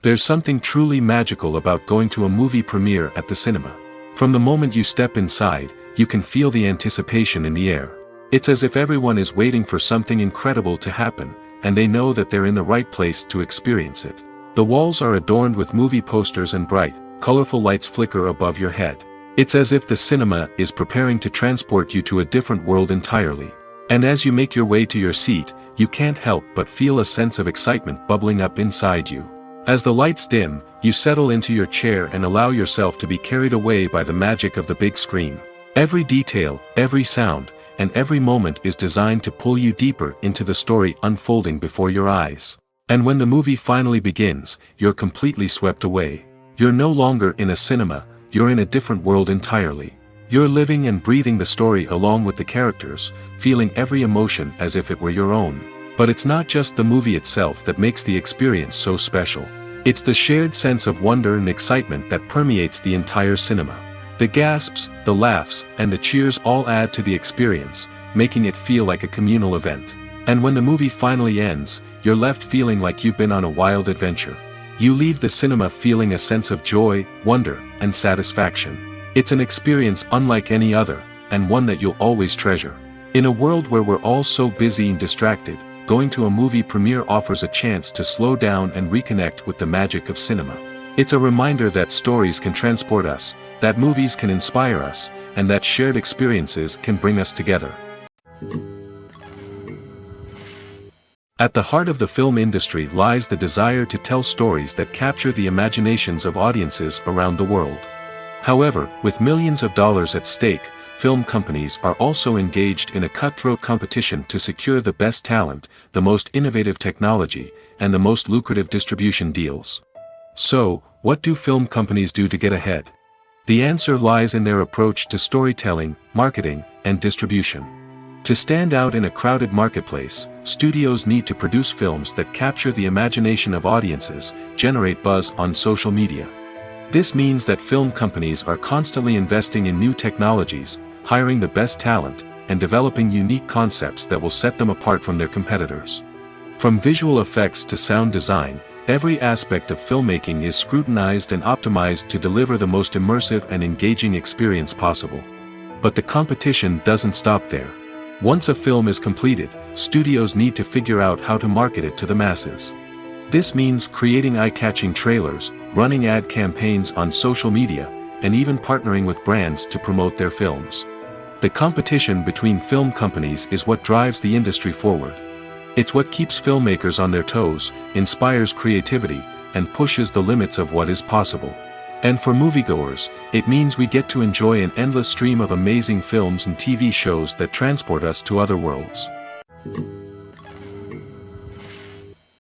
[SPEAKER 1] There's something truly magical about going to a movie premiere at the cinema. From the moment you step inside, you can feel the anticipation in the air. It's as if everyone is waiting for something incredible to happen, and they know that they're in the right place to experience it. The walls are adorned with movie posters and bright, colorful lights flicker above your head. It's as if the cinema is preparing to transport you to a different world entirely. And as you make your way to your seat, you can't help but feel a sense of excitement bubbling up inside you. As the lights dim, you settle into your chair and allow yourself to be carried away by the magic of the big screen. Every detail, every sound, and every moment is designed to pull you deeper into the story unfolding before your eyes. And when the movie finally begins, you're completely swept away. You're no longer in a cinema, you're in a different world entirely. You're living and breathing the story along with the characters, feeling every emotion as if it were your own. But it's not just the movie itself that makes the experience so special. It's the shared sense of wonder and excitement that permeates the entire cinema. The gasps, the laughs, and the cheers all add to the experience, making it feel like a communal event. And when the movie finally ends, you're left feeling like you've been on a wild adventure. You leave the cinema feeling a sense of joy, wonder, and satisfaction. It's an experience unlike any other, and one that you'll always treasure. In a world where we're all so busy and distracted, going to a movie premiere offers a chance to slow down and reconnect with the magic of cinema. It's a reminder that stories can transport us, that movies can inspire us, and that shared experiences can bring us together. At the heart of the film industry lies the desire to tell stories that capture the imaginations of audiences around the world. However, with millions of dollars at stake, film companies are also engaged in a cutthroat competition to secure the best talent, the most innovative technology, and the most lucrative distribution deals. So, what do film companies do to get ahead? The answer lies in their approach to storytelling, marketing, and distribution. To stand out in a crowded marketplace, studios need to produce films that capture the imagination of audiences, generate buzz on social media. This means that film companies are constantly investing in new technologies, hiring the best talent, and developing unique concepts that will set them apart from their competitors. From visual effects to sound design, every aspect of filmmaking is scrutinized and optimized to deliver the most immersive and engaging experience possible. But the competition doesn't stop there. Once a film is completed, studios need to figure out how to market it to the masses. This means creating eye-catching trailers, running ad campaigns on social media, and even partnering with brands to promote their films. The competition between film companies is what drives the industry forward. It's what keeps filmmakers on their toes, inspires creativity, and pushes the limits of what is possible. And for moviegoers, it means we get to enjoy an endless stream of amazing films and TV shows that transport us to other worlds.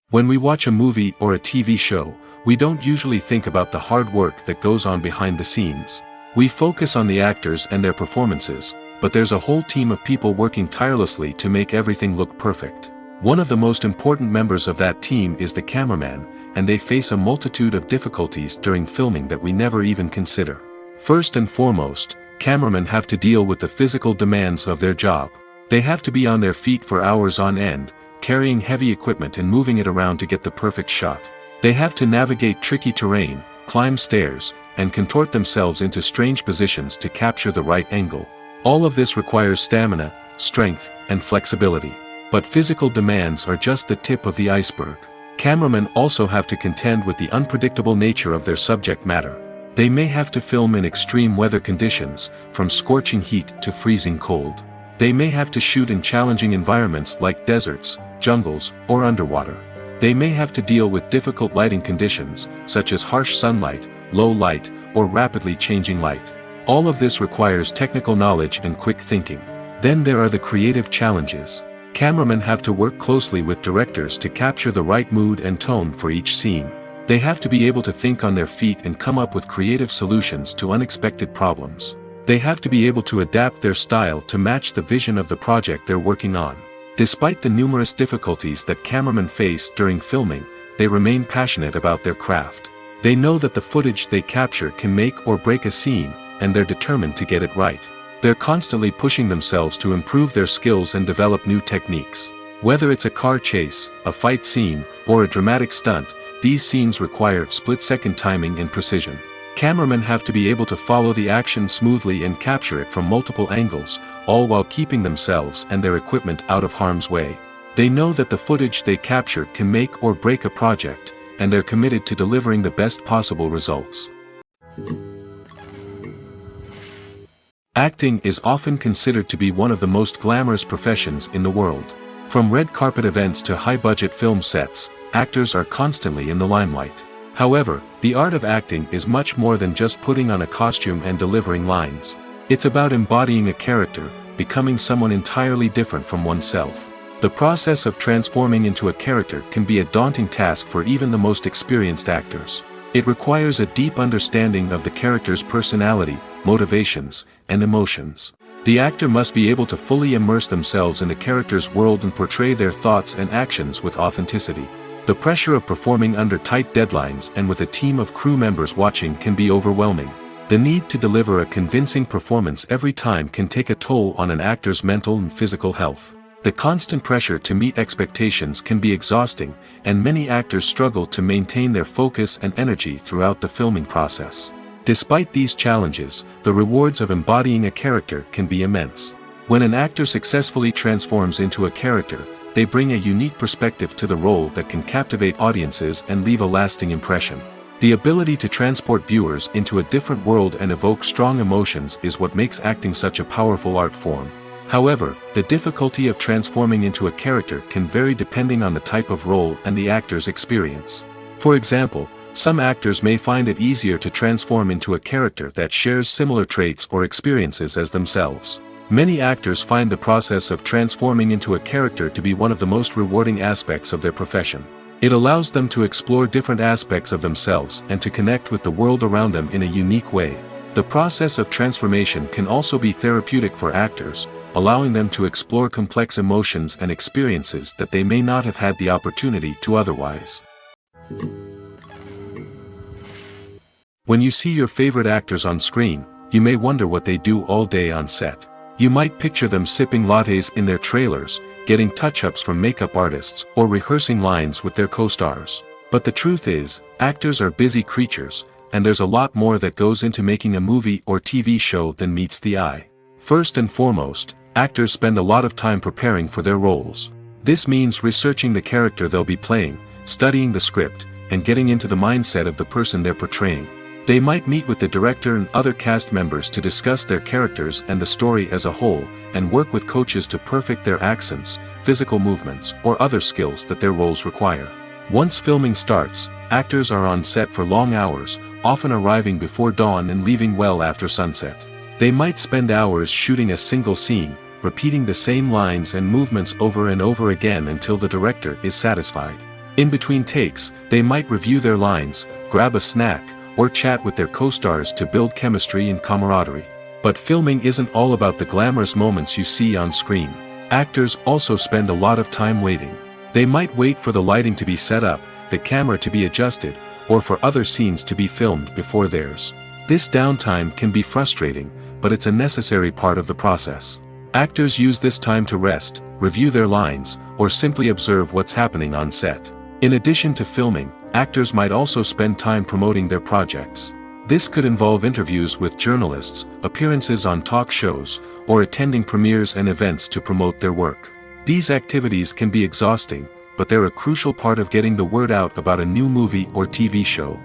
[SPEAKER 1] When we watch a movie or a TV show, we don't usually think about the hard work that goes on behind the scenes. We focus on the actors and their performances, but there's a whole team of people working tirelessly to make everything look perfect. One of the most important members of that team is the cameraman, and they face a multitude of difficulties during filming that we never even consider. First and foremost, cameramen have to deal with the physical demands of their job. They have to be on their feet for hours on end, carrying heavy equipment and moving it around to get the perfect shot. They have to navigate tricky terrain, climb stairs, and contort themselves into strange positions to capture the right angle. All of this requires stamina, strength, and flexibility. But physical demands are just the tip of the iceberg. Cameramen also have to contend with the unpredictable nature of their subject matter. They may have to film in extreme weather conditions, from scorching heat to freezing cold. They may have to shoot in challenging environments like deserts, jungles, or underwater. They may have to deal with difficult lighting conditions, such as harsh sunlight, low light, or rapidly changing light. All of this requires technical knowledge and quick thinking. Then there are the creative challenges. Cameramen have to work closely with directors to capture the right mood and tone for each scene. They have to be able to think on their feet and come up with creative solutions to unexpected problems. They have to be able to adapt their style to match the vision of the project they're working on. Despite the numerous difficulties that cameramen face during filming, they remain passionate about their craft. They know that the footage they capture can make or break a scene, and they're determined to get it right. They're constantly pushing themselves to improve their skills and develop new techniques. Whether it's a car chase, a fight scene, or a dramatic stunt, these scenes require split-second timing and precision. Cameramen have to be able to follow the action smoothly and capture it from multiple angles, all while keeping themselves and their equipment out of harm's way. They know that the footage they capture can make or break a project, and they're committed to delivering the best possible results. Acting is often considered to be one of the most glamorous professions in the world. From red carpet events to high-budget film sets, actors are constantly in the limelight. However, the art of acting is much more than just putting on a costume and delivering lines. It's about embodying a character, becoming someone entirely different from oneself. The process of transforming into a character can be a daunting task for even the most experienced actors. It requires a deep understanding of the character's personality, motivations, and emotions. The actor must be able to fully immerse themselves in the character's world and portray their thoughts and actions with authenticity. The pressure of performing under tight deadlines and with a team of crew members watching can be overwhelming. The need to deliver a convincing performance every time can take a toll on an actor's mental and physical health. The constant pressure to meet expectations can be exhausting, and many actors struggle to maintain their focus and energy throughout the filming process. Despite these challenges, the rewards of embodying a character can be immense. When an actor successfully transforms into a character, they bring a unique perspective to the role that can captivate audiences and leave a lasting impression. The ability to transport viewers into a different world and evoke strong emotions is what makes acting such a powerful art form. However, the difficulty of transforming into a character can vary depending on the type of role and the actor's experience. For example, some actors may find it easier to transform into a character that shares similar traits or experiences as themselves. Many actors find the process of transforming into a character to be one of the most rewarding aspects of their profession. It allows them to explore different aspects of themselves and to connect with the world around them in a unique way. The process of transformation can also be therapeutic for actors, allowing them to explore complex emotions and experiences that they may not have had the opportunity to otherwise. When you see your favorite actors on screen, you may wonder what they do all day on set. You might picture them sipping lattes in their trailers, getting touch-ups from makeup artists, or rehearsing lines with their co-stars. But the truth is, actors are busy creatures, and there's a lot more that goes into making a movie or TV show than meets the eye. First and foremost, actors spend a lot of time preparing for their roles. This means researching the character they'll be playing, studying the script, and getting into the mindset of the person they're portraying. They might meet with the director and other cast members to discuss their characters and the story as a whole, and work with coaches to perfect their accents, physical movements, or other skills that their roles require. Once filming starts, actors are on set for long hours, often arriving before dawn and leaving well after sunset. They might spend hours shooting a single scene, repeating the same lines and movements over and over again until the director is satisfied. In between takes, they might review their lines, grab a snack, or chat with their co-stars to build chemistry and camaraderie. But filming isn't all about the glamorous moments you see on screen. Actors also spend a lot of time waiting. They might wait for the lighting to be set up, the camera to be adjusted, or for other scenes to be filmed before theirs. This downtime can be frustrating, but it's a necessary part of the process. Actors use this time to rest, review their lines, or simply observe what's happening on set. In addition to filming, actors might also spend time promoting their projects. This could involve interviews with journalists, appearances on talk shows, or attending premieres and events to promote their work. These activities can be exhausting, but they're a crucial part of getting the word out about a new movie or TV show.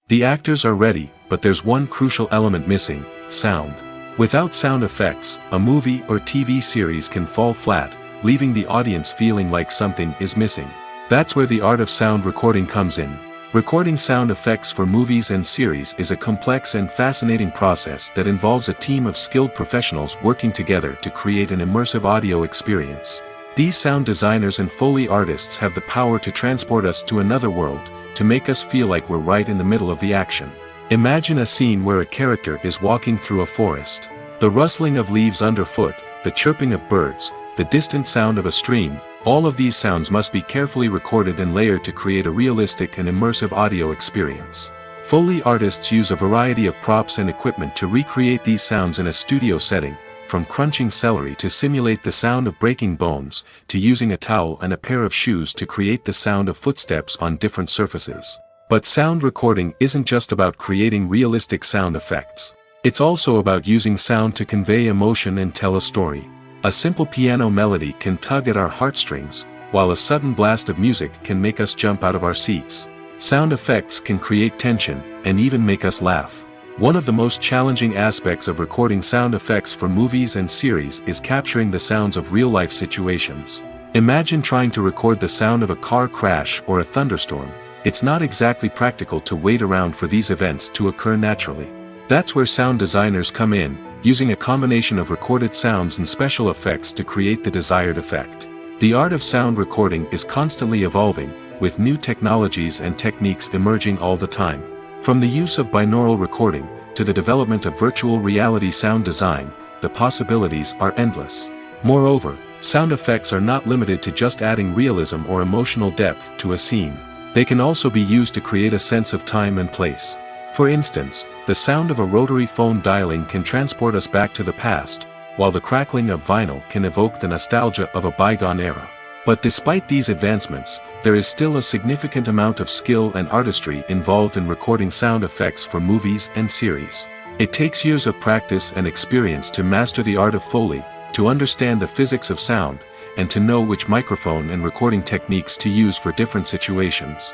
[SPEAKER 1] The actors are ready, but there's one crucial element missing: sound. Without sound effects, a movie or TV series can fall flat, leaving the audience feeling like something is missing. That's where the art of sound recording comes in. Recording sound effects for movies and series is a complex and fascinating process that involves a team of skilled professionals working together to create an immersive audio experience. These sound designers and Foley artists have the power to transport us to another world, to make us feel like we're right in the middle of the action. Imagine a scene where a character is walking through a forest. The rustling of leaves underfoot, the chirping of birds, the distant sound of a stream, all of these sounds must be carefully recorded and layered to create a realistic and immersive audio experience. Foley artists use a variety of props and equipment to recreate these sounds in a studio setting, from crunching celery to simulate the sound of breaking bones, to using a towel and a pair of shoes to create the sound of footsteps on different surfaces. But sound recording isn't just about creating realistic sound effects. It's also about using sound to convey emotion and tell a story. A simple piano melody can tug at our heartstrings, while a sudden blast of music can make us jump out of our seats. Sound effects can create tension, and even make us laugh. One of the most challenging aspects of recording sound effects for movies and series is capturing the sounds of real-life situations. Imagine trying to record the sound of a car crash or a thunderstorm. It's not exactly practical to wait around for these events to occur naturally. That's where sound designers come in, using a combination of recorded sounds and special effects to create the desired effect. The art of sound recording is constantly evolving, with new technologies and techniques emerging all the time. From the use of binaural recording, to the development of virtual reality sound design, the possibilities are endless. Moreover, sound effects are not limited to just adding realism or emotional depth to a scene. They can also be used to create a sense of time and place. For instance, the sound of a rotary phone dialing can transport us back to the past, while the crackling of vinyl can evoke the nostalgia of a bygone era. But despite these advancements, there is still a significant amount of skill and artistry involved in recording sound effects for movies and series. It takes years of practice and experience to master the art of Foley, to understand the physics of sound, and to know which microphone and recording techniques to use for different situations.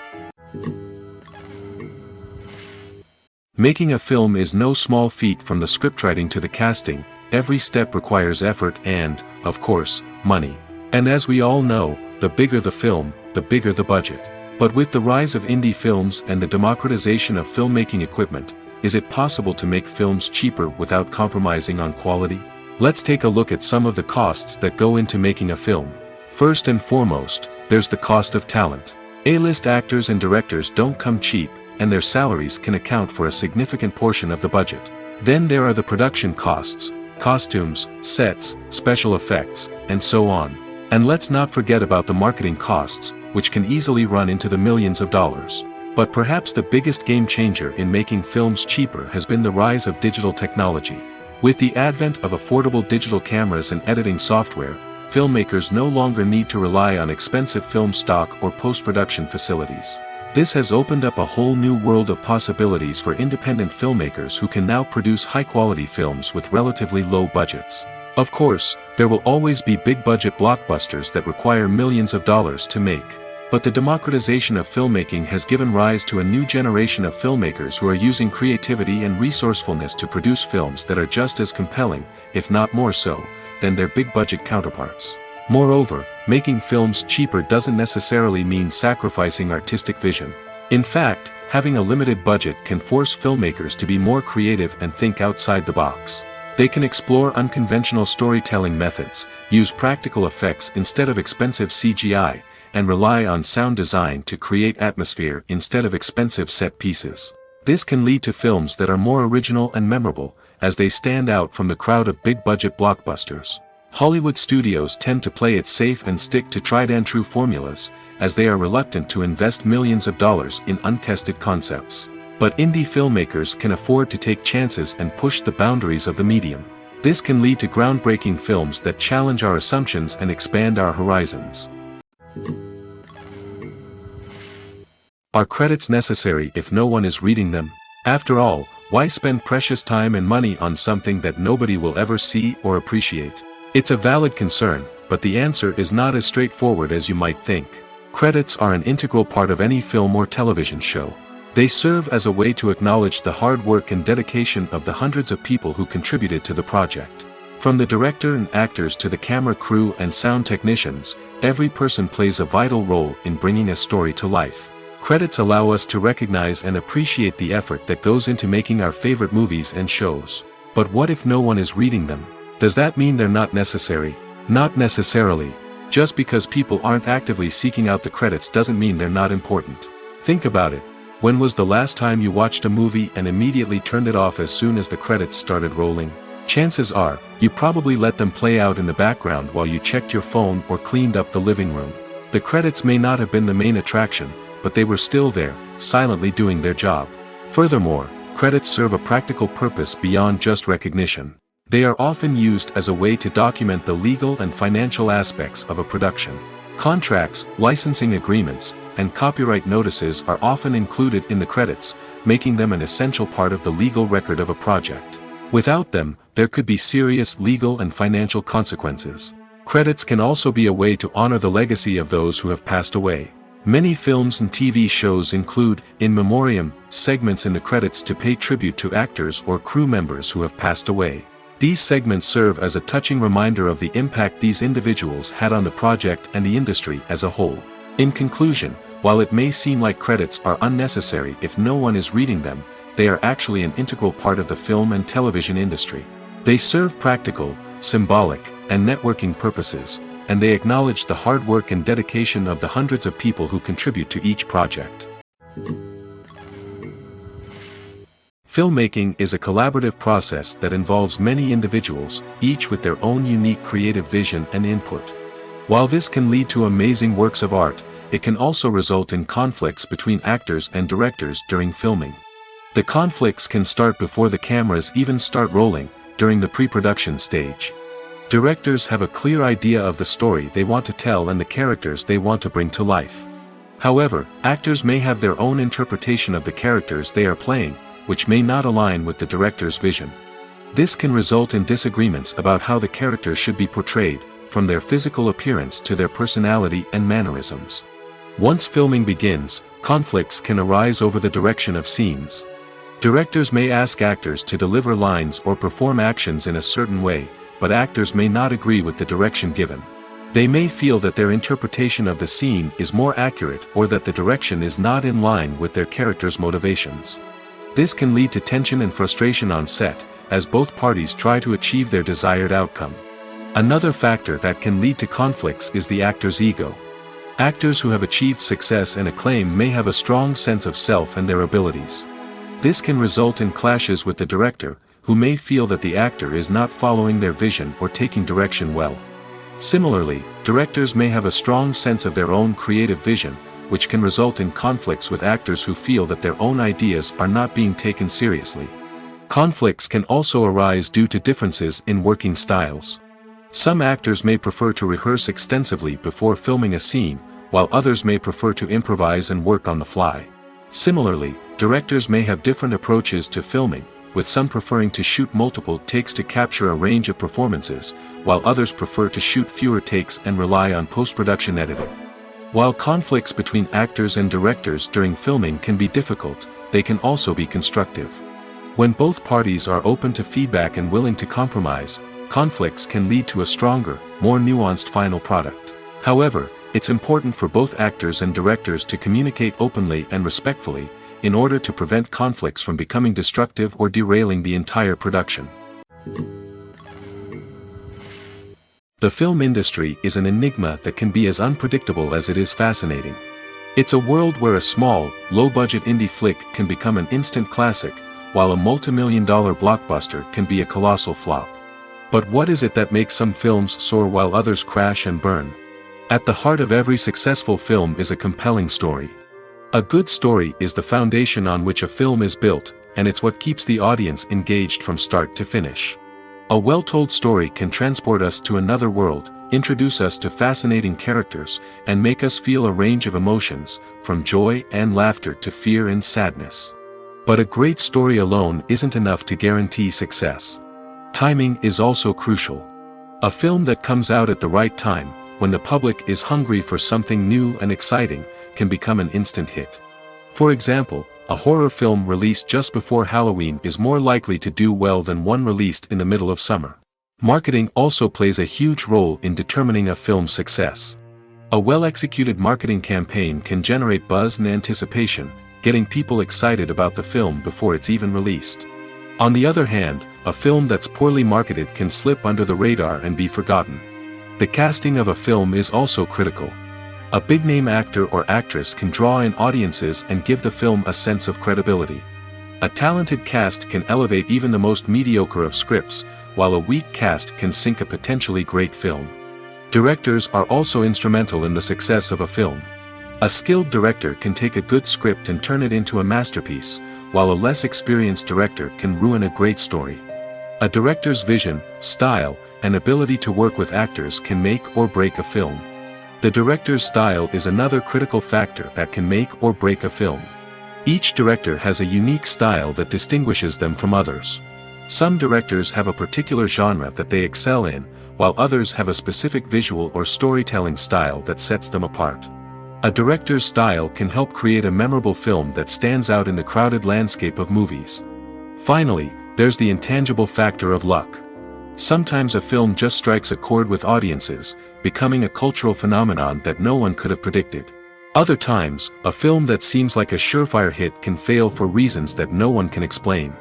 [SPEAKER 1] Making a film is no small feat. From the scriptwriting to the casting, every step requires effort and, of course, money. And as we all know, the bigger the film, the bigger the budget. But with the rise of indie films and the democratization of filmmaking equipment, is it possible to make films cheaper without compromising on quality? Let's take a look at some of the costs that go into making a film. First and foremost, there's the cost of talent. A-list actors and directors don't come cheap, and their salaries can account for a significant portion of the budget. Then there are the production costs, costumes, sets, special effects, and so on. And let's not forget about the marketing costs, which can easily run into the millions of dollars. But perhaps the biggest game changer in making films cheaper has been the rise of digital technology. With the advent of affordable digital cameras and editing software, filmmakers no longer need to rely on expensive film stock or post-production facilities. This has opened up a whole new world of possibilities for independent filmmakers who can now produce high-quality films with relatively low budgets. Of course, there will always be big-budget blockbusters that require millions of dollars to make. But the democratization of filmmaking has given rise to a new generation of filmmakers who are using creativity and resourcefulness to produce films that are just as compelling, if not more so, than their big-budget counterparts. Moreover, making films cheaper doesn't necessarily mean sacrificing artistic vision. In fact, having a limited budget can force filmmakers to be more creative and think outside the box. They can explore unconventional storytelling methods, use practical effects instead of expensive CGI, and rely on sound design to create atmosphere instead of expensive set pieces. This can lead to films that are more original and memorable, as they stand out from the crowd of big-budget blockbusters. Hollywood studios tend to play it safe and stick to tried-and-true formulas, as they are reluctant to invest millions of dollars in untested concepts. But indie filmmakers can afford to take chances and push the boundaries of the medium. This can lead to groundbreaking films that challenge our assumptions and expand our horizons. Are credits necessary if no one is reading them? After all, why spend precious time and money on something that nobody will ever see or appreciate? It's a valid concern, but the answer is not as straightforward as you might think. Credits are an integral part of any film or television show. They serve as a way to acknowledge the hard work and dedication of the hundreds of people who contributed to the project. From the director and actors to the camera crew and sound technicians, every person plays a vital role in bringing a story to life. Credits allow us to recognize and appreciate the effort that goes into making our favorite movies and shows. But what if no one is reading them? Does that mean they're not necessary? Not necessarily. Just because people aren't actively seeking out the credits doesn't mean they're not important. Think about it. When was the last time you watched a movie and immediately turned it off as soon as the credits started rolling? Chances are, you probably let them play out in the background while you checked your phone or cleaned up the living room. The credits may not have been the main attraction, but they were still there, silently doing their job. Furthermore, credits serve a practical purpose beyond just recognition. They are often used as a way to document the legal and financial aspects of a production. Contracts, licensing agreements, and copyright notices are often included in the credits, making them an essential part of the legal record of a project. Without them, there could be serious legal and financial consequences. Credits can also be a way to honor the legacy of those who have passed away. Many films and TV shows include, in memoriam, segments in the credits to pay tribute to actors or crew members who have passed away. These segments serve as a touching reminder of the impact these individuals had on the project and the industry as a whole. In conclusion, while it may seem like credits are unnecessary if no one is reading them, they are actually an integral part of the film and television industry. They serve practical, symbolic, and networking purposes, and they acknowledge the hard work and dedication of the hundreds of people who contribute to each project. Filmmaking is a collaborative process that involves many individuals, each with their own unique creative vision and input. While this can lead to amazing works of art, it can also result in conflicts between actors and directors during filming. The conflicts can start before the cameras even start rolling, during the pre-production stage. Directors have a clear idea of the story they want to tell and the characters they want to bring to life. However, actors may have their own interpretation of the characters they are playing, which may not align with the director's vision. This can result in disagreements about how the characters should be portrayed, from their physical appearance to their personality and mannerisms. Once filming begins, conflicts can arise over the direction of scenes. Directors may ask actors to deliver lines or perform actions in a certain way, but actors may not agree with the direction given. They may feel that their interpretation of the scene is more accurate or that the direction is not in line with their character's motivations. This can lead to tension and frustration on set, as both parties try to achieve their desired outcome. Another factor that can lead to conflicts is the actor's ego. Actors who have achieved success and acclaim may have a strong sense of self and their abilities. This can result in clashes with the director, who may feel that the actor is not following their vision or taking direction well. Similarly, directors may have a strong sense of their own creative vision, which can result in conflicts with actors who feel that their own ideas are not being taken seriously. Conflicts can also arise due to differences in working styles. Some actors may prefer to rehearse extensively before filming a scene, while others may prefer to improvise and work on the fly. Similarly, directors may have different approaches to filming, with some preferring to shoot multiple takes to capture a range of performances, while others prefer to shoot fewer takes and rely on post-production editing. While conflicts between actors and directors during filming can be difficult, they can also be constructive. When both parties are open to feedback and willing to compromise, conflicts can lead to a stronger, more nuanced final product. However, it's important for both actors and directors to communicate openly and respectfully, in order to prevent conflicts from becoming destructive or derailing the entire production. The film industry is an enigma that can be as unpredictable as it is fascinating. It's a world where a small, low-budget indie flick can become an instant classic, while a multi-million-dollar blockbuster can be a colossal flop. But what is it that makes some films soar while others crash and burn? At the heart of every successful film is a compelling story. A good story is the foundation on which a film is built, and it's what keeps the audience engaged from start to finish. A well-told story can transport us to another world, introduce us to fascinating characters, and make us feel a range of emotions, from joy and laughter to fear and sadness. But a great story alone isn't enough to guarantee success. Timing is also crucial. A film that comes out at the right time, when the public is hungry for something new and exciting, can become an instant hit. For example, a horror film released just before Halloween is more likely to do well than one released in the middle of summer. Marketing also plays a huge role in determining a film's success. A well-executed marketing campaign can generate buzz and anticipation, getting people excited about the film before it's even released. On the other hand, a film that's poorly marketed can slip under the radar and be forgotten. The casting of a film is also critical. A big-name actor or actress can draw in audiences and give the film a sense of credibility. A talented cast can elevate even the most mediocre of scripts, while a weak cast can sink a potentially great film. Directors are also instrumental in the success of a film. A skilled director can take a good script and turn it into a masterpiece, while a less experienced director can ruin a great story. A director's vision, style, and ability to work with actors can make or break a film. The director's style is another critical factor that can make or break a film. Each director has a unique style that distinguishes them from others. Some directors have a particular genre that they excel in, while others have a specific visual or storytelling style that sets them apart. A director's style can help create a memorable film that stands out in the crowded landscape of movies. Finally, there's the intangible factor of luck. Sometimes a film just strikes a chord with audiences, becoming a cultural phenomenon that no one could have predicted. Other times, a film that seems like a surefire hit can fail for reasons that no one can explain.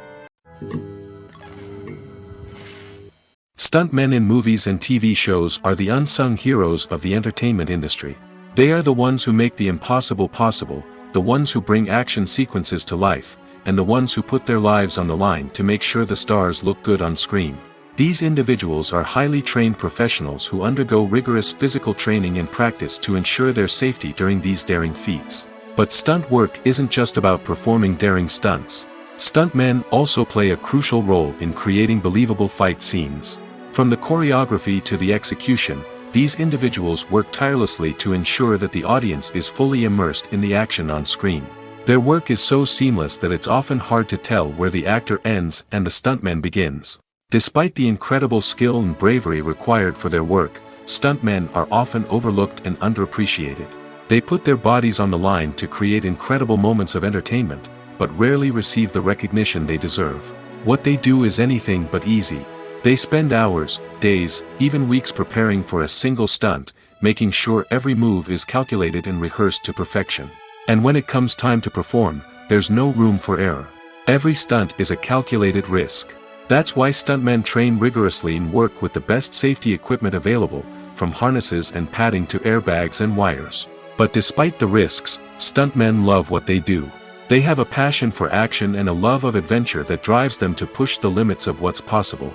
[SPEAKER 1] Stuntmen in movies and TV shows are the unsung heroes of the entertainment industry. They are the ones who make the impossible possible, the ones who bring action sequences to life, and the ones who put their lives on the line to make sure the stars look good on screen. These individuals are highly trained professionals who undergo rigorous physical training and practice to ensure their safety during these daring feats. But stunt work isn't just about performing daring stunts. Stuntmen also play a crucial role in creating believable fight scenes. From the choreography to the execution, these individuals work tirelessly to ensure that the audience is fully immersed in the action on screen. Their work is so seamless that it's often hard to tell where the actor ends and the stuntman begins. Despite the incredible skill and bravery required for their work, stuntmen are often overlooked and underappreciated. They put their bodies on the line to create incredible moments of entertainment, but rarely receive the recognition they deserve. What they do is anything but easy. They spend hours, days, even weeks preparing for a single stunt, making sure every move is calculated and rehearsed to perfection. And when it comes time to perform, there's no room for error. Every stunt is a calculated risk. That's why stuntmen train rigorously and work with the best safety equipment available, from harnesses and padding to airbags and wires. But despite the risks, stuntmen love what they do. They have a passion for action and a love of adventure that drives them to push the limits of what's possible.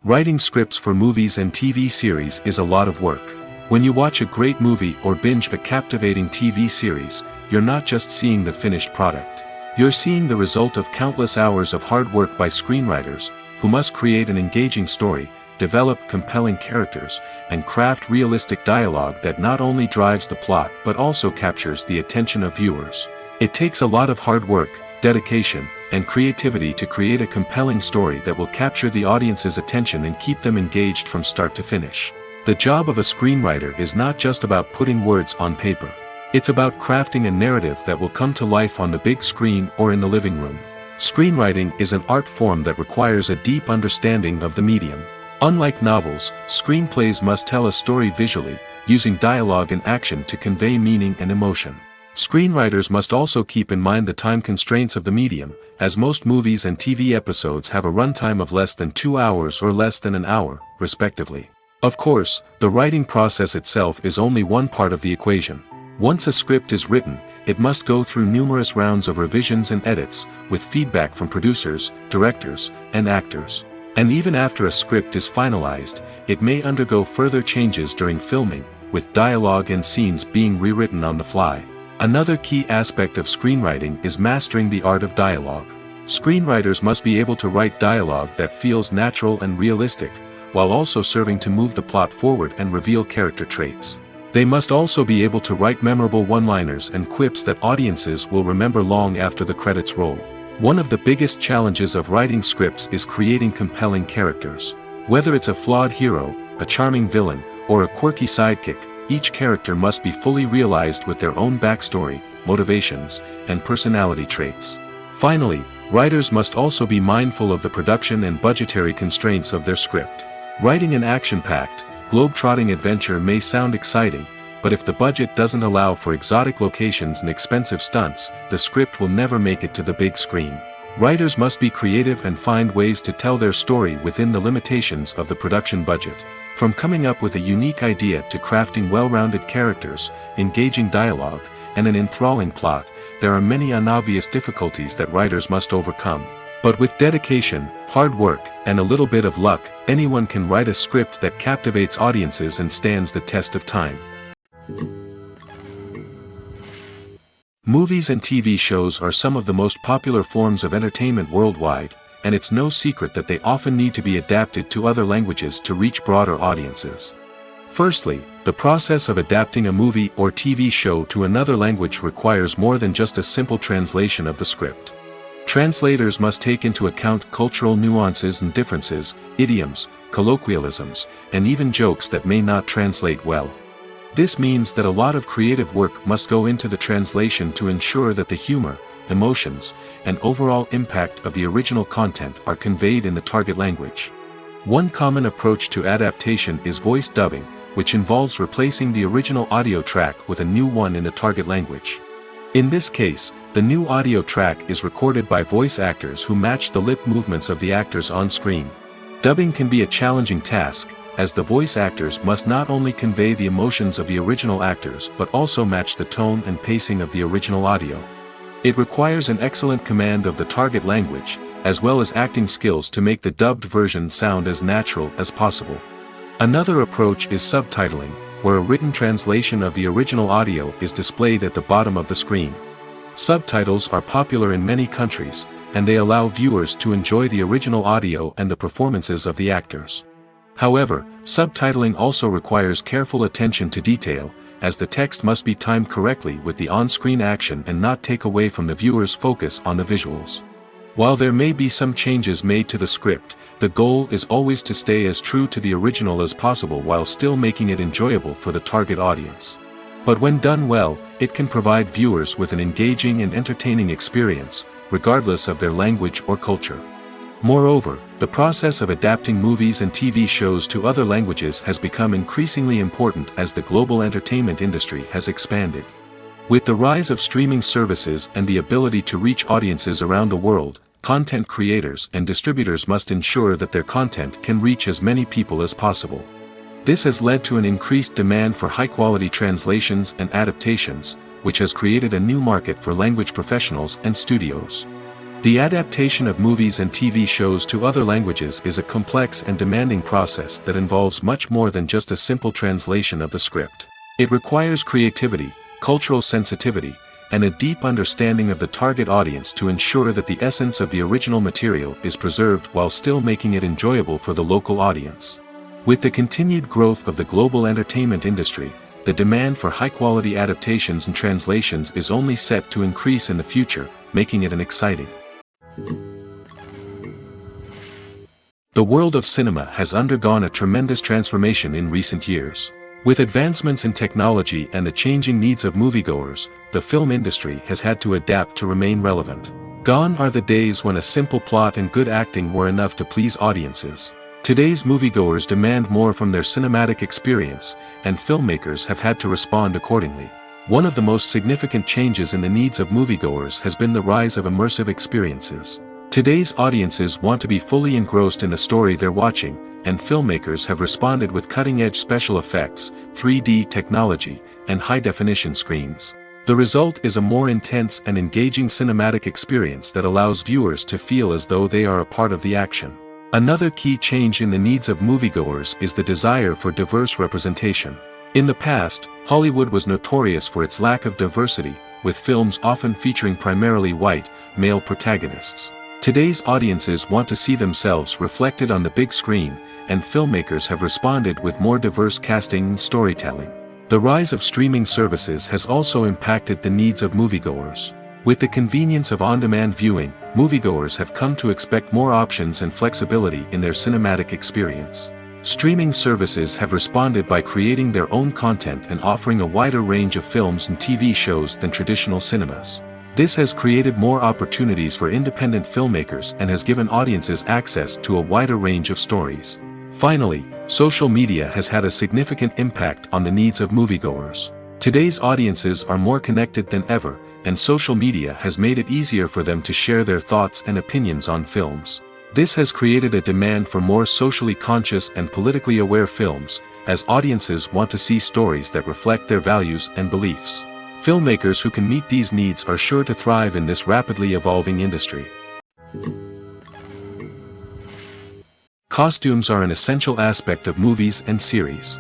[SPEAKER 1] Writing scripts for movies and TV series is a lot of work. When you watch a great movie or binge a captivating TV series, you're not just seeing the finished product. You're seeing the result of countless hours of hard work by screenwriters, who must create an engaging story, develop compelling characters, and craft realistic dialogue that not only drives the plot but also captures the attention of viewers. It takes a lot of hard work, dedication, and creativity to create a compelling story that will capture the audience's attention and keep them engaged from start to finish. The job of a screenwriter is not just about putting words on paper. It's about crafting a narrative that will come to life on the big screen or in the living room. Screenwriting is an art form that requires a deep understanding of the medium. Unlike novels, screenplays must tell a story visually, using dialogue and action to convey meaning and emotion. Screenwriters must also keep in mind the time constraints of the medium, as most movies and TV episodes have a runtime of less than 2 hours or less than an hour, respectively. Of course, the writing process itself is only one part of the equation. Once a script is written, it must go through numerous rounds of revisions and edits, with feedback from producers, directors, and actors. And even after a script is finalized, it may undergo further changes during filming, with dialogue and scenes being rewritten on the fly. Another key aspect of screenwriting is mastering the art of dialogue. Screenwriters must be able to write dialogue that feels natural and realistic, while also serving to move the plot forward and reveal character traits. They must also be able to write memorable one-liners and quips that audiences will remember long after the credits roll. One of the biggest challenges of writing scripts is creating compelling characters. Whether it's a flawed hero, a charming villain, or a quirky sidekick, each character must be fully realized with their own backstory, motivations, and personality traits. Finally, writers must also be mindful of the production and budgetary constraints of their script. Writing an action-packed, globe-trotting adventure may sound exciting, but if the budget doesn't allow for exotic locations and expensive stunts, the script will never make it to the big screen. Writers must be creative and find ways to tell their story within the limitations of the production budget. From coming up with a unique idea to crafting well-rounded characters, engaging dialogue, and an enthralling plot, there are many unobvious difficulties that writers must overcome. But with dedication, hard work, and a little bit of luck, anyone can write a script that captivates audiences and stands the test of time. Movies and TV shows are some of the most popular forms of entertainment worldwide, and it's no secret that they often need to be adapted to other languages to reach broader audiences. Firstly, the process of adapting a movie or TV show to another language requires more than just a simple translation of the script. Translators must take into account cultural nuances and differences, idioms, colloquialisms, and even jokes that may not translate well. This means that a lot of creative work must go into the translation to ensure that the humor, emotions, and overall impact of the original content are conveyed in the target language. One common approach to adaptation is voice dubbing, which involves replacing the original audio track with a new one in the target language. In this case, the new audio track is recorded by voice actors who match the lip movements of the actors on screen. Dubbing can be a challenging task, as the voice actors must not only convey the emotions of the original actors but also match the tone and pacing of the original audio. It requires an excellent command of the target language, as well as acting skills to make the dubbed version sound as natural as possible. Another approach is subtitling, where a written translation of the original audio is displayed at the bottom of the screen. Subtitles are popular in many countries, and they allow viewers to enjoy the original audio and the performances of the actors. However, subtitling also requires careful attention to detail, as the text must be timed correctly with the on-screen action and not take away from the viewer's focus on the visuals. While there may be some changes made to the script, the goal is always to stay as true to the original as possible while still making it enjoyable for the target audience. But when done well, it can provide viewers with an engaging and entertaining experience, regardless of their language or culture. Moreover, the process of adapting movies and TV shows to other languages has become increasingly important as the global entertainment industry has expanded. With the rise of streaming services and the ability to reach audiences around the world, content creators and distributors must ensure that their content can reach as many people as possible. This has led to an increased demand for high-quality translations and adaptations, which has created a new market for language professionals and studios. The adaptation of movies and TV shows to other languages is a complex and demanding process that involves much more than just a simple translation of the script. It requires creativity, cultural sensitivity, and a deep understanding of the target audience to ensure that the essence of the original material is preserved while still making it enjoyable for the local audience. With the continued growth of the global entertainment industry, the demand for high-quality adaptations and translations is only set to increase in the future, making it an exciting. The world of cinema has undergone a tremendous transformation in recent years. With advancements in technology and the changing needs of moviegoers, the film industry has had to adapt to remain relevant. Gone are the days when a simple plot and good acting were enough to please audiences. Today's moviegoers demand more from their cinematic experience, and filmmakers have had to respond accordingly. One of the most significant changes in the needs of moviegoers has been the rise of immersive experiences. Today's audiences want to be fully engrossed in the story they're watching, and filmmakers have responded with cutting-edge special effects, 3D technology, and high-definition screens. The result is a more intense and engaging cinematic experience that allows viewers to feel as though they are a part of the action. Another key change in the needs of moviegoers is the desire for diverse representation. In the past, Hollywood was notorious for its lack of diversity, with films often featuring primarily white, male protagonists. Today's audiences want to see themselves reflected on the big screen, and filmmakers have responded with more diverse casting and storytelling. The rise of streaming services has also impacted the needs of moviegoers. With the convenience of on-demand viewing, moviegoers have come to expect more options and flexibility in their cinematic experience. Streaming services have responded by creating their own content and offering a wider range of films and TV shows than traditional cinemas. This has created more opportunities for independent filmmakers and has given audiences access to a wider range of stories. Finally, social media has had a significant impact on the needs of moviegoers. Today's audiences are more connected than ever, and social media has made it easier for them to share their thoughts and opinions on films. This has created a demand for more socially conscious and politically aware films, as audiences want to see stories that reflect their values and beliefs. Filmmakers who can meet these needs are sure to thrive in this rapidly evolving industry. Costumes are an essential aspect of movies and series.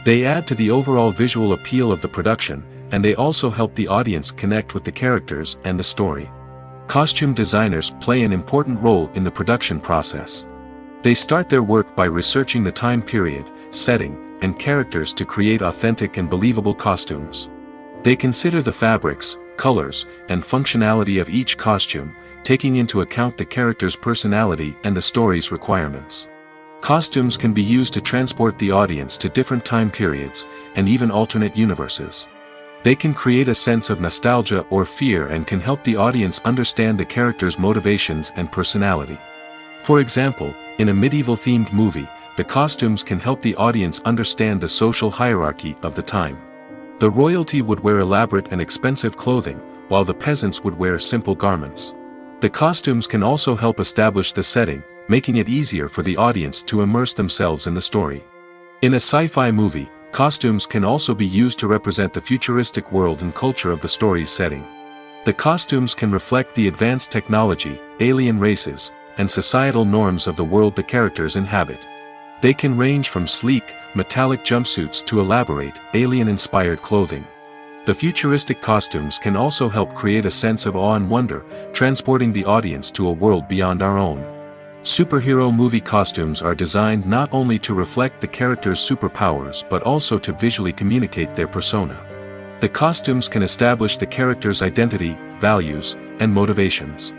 [SPEAKER 1] They add to the overall visual appeal of the production, and they also help the audience connect with the characters and the story. Costume designers play an important role in the production process. They start their work by researching the time period, setting, and characters to create authentic and believable costumes. They consider the fabrics, colors, and functionality of each costume, taking into account the character's personality and the story's requirements. Costumes can be used to transport the audience to different time periods, and even alternate universes. They can create a sense of nostalgia or fear and can help the audience understand the character's motivations and personality. For example, in a medieval-themed movie, the costumes can help the audience understand the social hierarchy of the time. The royalty would wear elaborate and expensive clothing, while the peasants would wear simple garments. The costumes can also help establish the setting, making it easier for the audience to immerse themselves in the story. In a sci-fi movie, costumes can also be used to represent the futuristic world and culture of the story's setting. The costumes can reflect the advanced technology, alien races, and societal norms of the world the characters inhabit. They can range from sleek, metallic jumpsuits to elaborate, alien-inspired clothing. The futuristic costumes can also help create a sense of awe and wonder, transporting the audience to a world beyond our own. Superhero movie costumes are designed not only to reflect the character's superpowers but also to visually communicate their persona. The costumes can establish the character's identity, values, and motivations.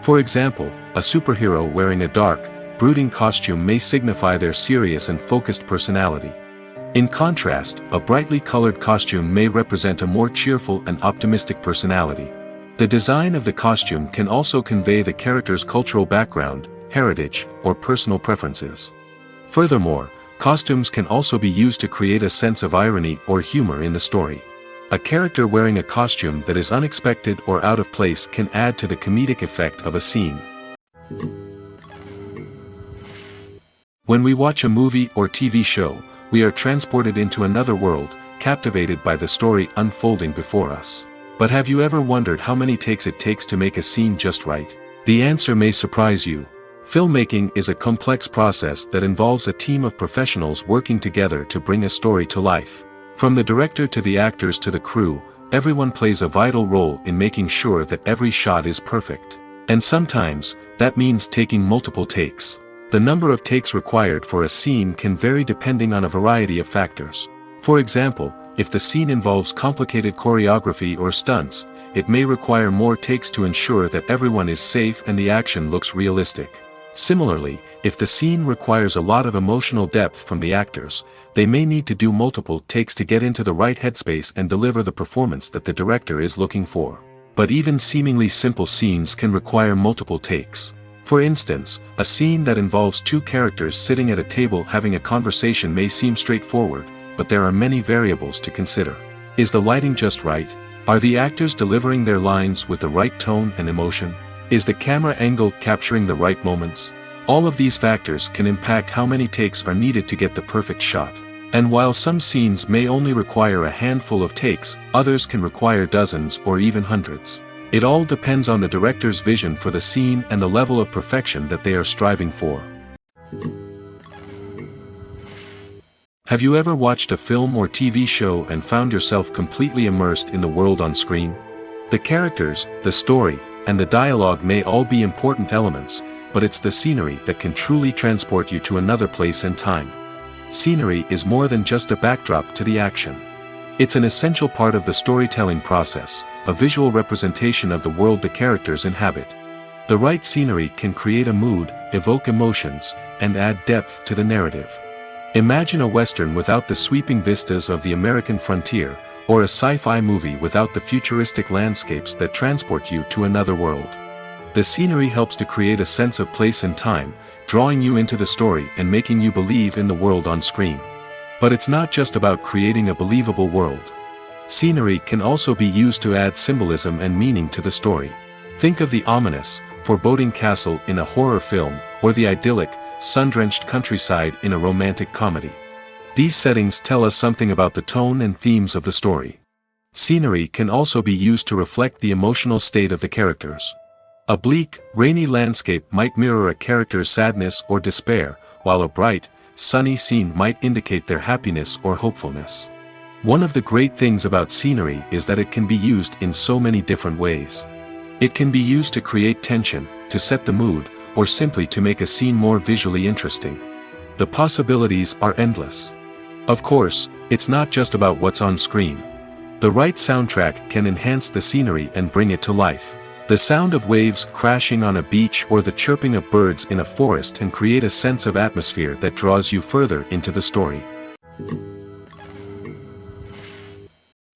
[SPEAKER 1] For example, a superhero wearing a dark, brooding costume may signify their serious and focused personality. In contrast, a brightly colored costume may represent a more cheerful and optimistic personality. The design of the costume can also convey the character's cultural background, heritage, or personal preferences. Furthermore, costumes can also be used to create a sense of irony or humor in the story. A character wearing a costume that is unexpected or out of place can add to the comedic effect of a scene. When we watch a movie or TV show, we are transported into another world, captivated by the story unfolding before us. But have you ever wondered how many takes it takes to make a scene just right? The answer may surprise you. Filmmaking is a complex process that involves a team of professionals working together to bring a story to life. From the director to the actors to the crew, everyone plays a vital role in making sure that every shot is perfect. And sometimes, that means taking multiple takes. The number of takes required for a scene can vary depending on a variety of factors. For example, if the scene involves complicated choreography or stunts, it may require more takes to ensure that everyone is safe and the action looks realistic. Similarly, if the scene requires a lot of emotional depth from the actors, they may need to do multiple takes to get into the right headspace and deliver the performance that the director is looking for. But even seemingly simple scenes can require multiple takes. For instance, a scene that involves two characters sitting at a table having a conversation may seem straightforward, but there are many variables to consider. Is the lighting just right? Are the actors delivering their lines with the right tone and emotion? Is the camera angle capturing the right moments? All of these factors can impact how many takes are needed to get the perfect shot. And while some scenes may only require a handful of takes, others can require dozens or even hundreds. It all depends on the director's vision for the scene and the level of perfection that they are striving for. Have you ever watched a film or TV show and found yourself completely immersed in the world on screen? The characters, the story, and the dialogue may all be important elements, but it's the scenery that can truly transport you to another place and time. Scenery is more than just a backdrop to the action. It's an essential part of the storytelling process, a visual representation of the world the characters inhabit. The right scenery can create a mood, evoke emotions, and add depth to the narrative. Imagine a western without the sweeping vistas of the American frontier, or a sci-fi movie without the futuristic landscapes that transport you to another world. The scenery helps to create a sense of place and time, drawing you into the story and making you believe in the world on screen. But it's not just about creating a believable world. Scenery can also be used to add symbolism and meaning to the story. Think of the ominous, foreboding castle in a horror film, or the idyllic, sun-drenched countryside in a romantic comedy. These settings tell us something about the tone and themes of the story. Scenery can also be used to reflect the emotional state of the characters. A bleak, rainy landscape might mirror a character's sadness or despair, while a bright, sunny scene might indicate their happiness or hopefulness. One of the great things about scenery is that it can be used in so many different ways. It can be used to create tension, to set the mood, or simply to make a scene more visually interesting. The possibilities are endless. Of course, it's not just about what's on screen. The right soundtrack can enhance the scenery and bring it to life. The sound of waves crashing on a beach or the chirping of birds in a forest can create a sense of atmosphere that draws you further into the story.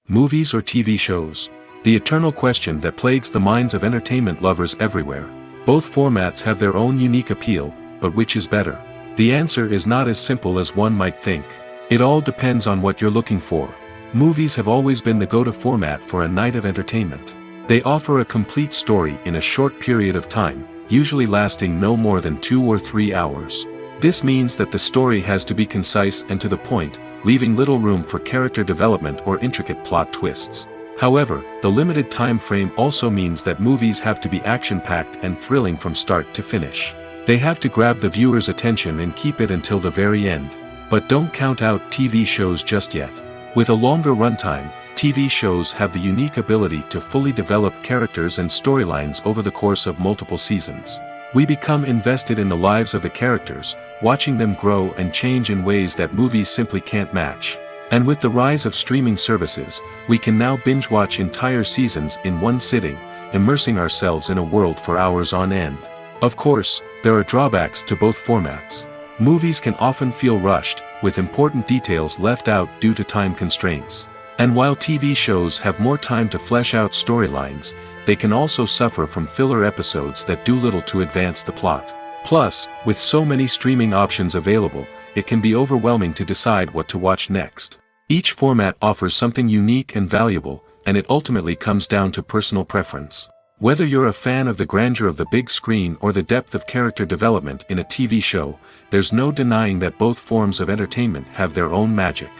[SPEAKER 1] Movies or TV shows? The eternal question that plagues the minds of entertainment lovers everywhere. Both formats have their own unique appeal, but which is better? The answer is not as simple as one might think. It all depends on what you're looking for. Movies have always been the go-to format for a night of entertainment. They offer a complete story in a short period of time, usually lasting no more than 2 or 3 hours. This means that the story has to be concise and to the point, leaving little room for character development or intricate plot twists. However, the limited time frame also means that movies have to be action-packed and thrilling from start to finish. They have to grab the viewer's attention and keep it until the very end. But don't count out TV shows just yet. With a longer runtime, TV shows have the unique ability to fully develop characters and storylines over the course of multiple seasons. We become invested in the lives of the characters, watching them grow and change in ways that movies simply can't match. And with the rise of streaming services, we can now binge-watch entire seasons in one sitting, immersing ourselves in a world for hours on end. Of course, there are drawbacks to both formats. Movies can often feel rushed, with important details left out due to time constraints. And while TV shows have more time to flesh out storylines, they can also suffer from filler episodes that do little to advance the plot. Plus, with so many streaming options available, it can be overwhelming to decide what to watch next. Each format offers something unique and valuable, and it ultimately comes down to personal preference. Whether you're a fan of the grandeur of the big screen or the depth of character development in a TV show, there's no denying that both forms of entertainment have their own magic.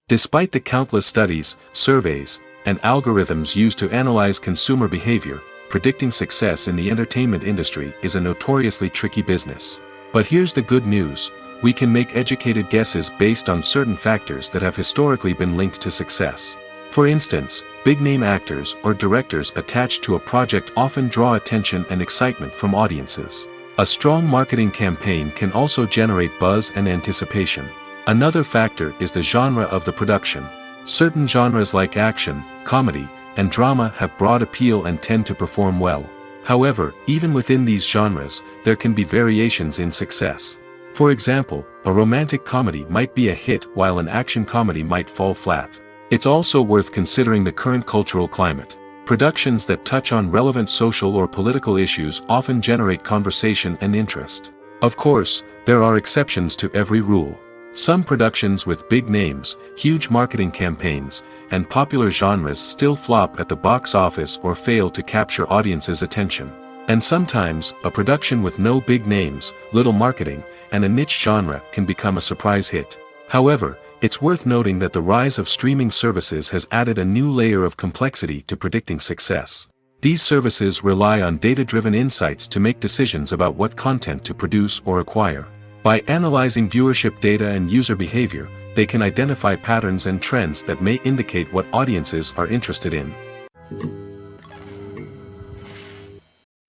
[SPEAKER 1] Despite the countless studies, surveys, and algorithms used to analyze consumer behavior, predicting success in the entertainment industry is a notoriously tricky business. But here's the good news: we can make educated guesses based on certain factors that have historically been linked to success. For instance, big-name actors or directors attached to a project often draw attention and excitement from audiences. A strong marketing campaign can also generate buzz and anticipation. Another factor is the genre of the production. Certain genres like action, comedy, and drama have broad appeal and tend to perform well. However, even within these genres, there can be variations in success. For example, a romantic comedy might be a hit while an action comedy might fall flat. It's also worth considering the current cultural climate. Productions that touch on relevant social or political issues often generate conversation and interest. Of course, there are exceptions to every rule. Some productions with big names, huge marketing campaigns, and popular genres still flop at the box office or fail to capture audiences' attention. And sometimes, a production with no big names, little marketing, and a niche genre can become a surprise hit. However, it's worth noting that the rise of streaming services has added a new layer of complexity to predicting success. These services rely on data-driven insights to make decisions about what content to produce or acquire. By analyzing viewership data and user behavior, they can identify patterns and trends that may indicate what audiences are interested in.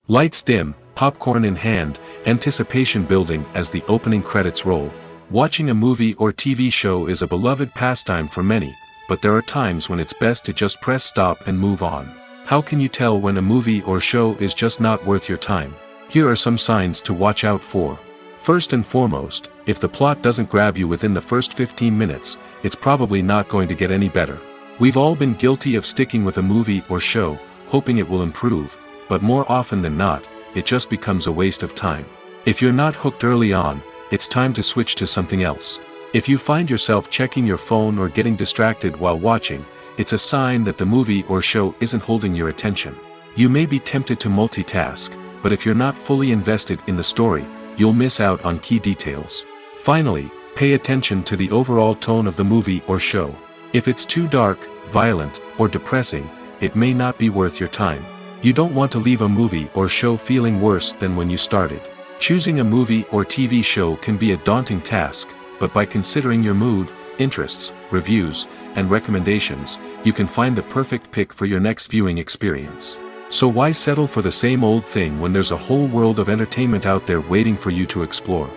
[SPEAKER 1] Lights dim, popcorn in hand, anticipation building as the opening credits roll. Watching a movie or TV show is a beloved pastime for many, but there are times when it's best to just press stop and move on. How can you tell when a movie or show is just not worth your time? Here are some signs to watch out for. First and foremost, if the plot doesn't grab you within the first 15 minutes, it's probably not going to get any better. We've all been guilty of sticking with a movie or show, hoping it will improve, but more often than not, it just becomes a waste of time. If you're not hooked early on, it's time to switch to something else. If you find yourself checking your phone or getting distracted while watching, it's a sign that the movie or show isn't holding your attention. You may be tempted to multitask, but if you're not fully invested in the story, you'll miss out on key details. Finally, pay attention to the overall tone of the movie or show. If it's too dark, violent, or depressing, it may not be worth your time. You don't want to leave a movie or show feeling worse than when you started. Choosing a movie or TV show can be a daunting task, but by considering your mood, interests, reviews, and recommendations, you can find the perfect pick for your next viewing experience. So why settle for the same old thing when there's a whole world of entertainment out there waiting for you to explore?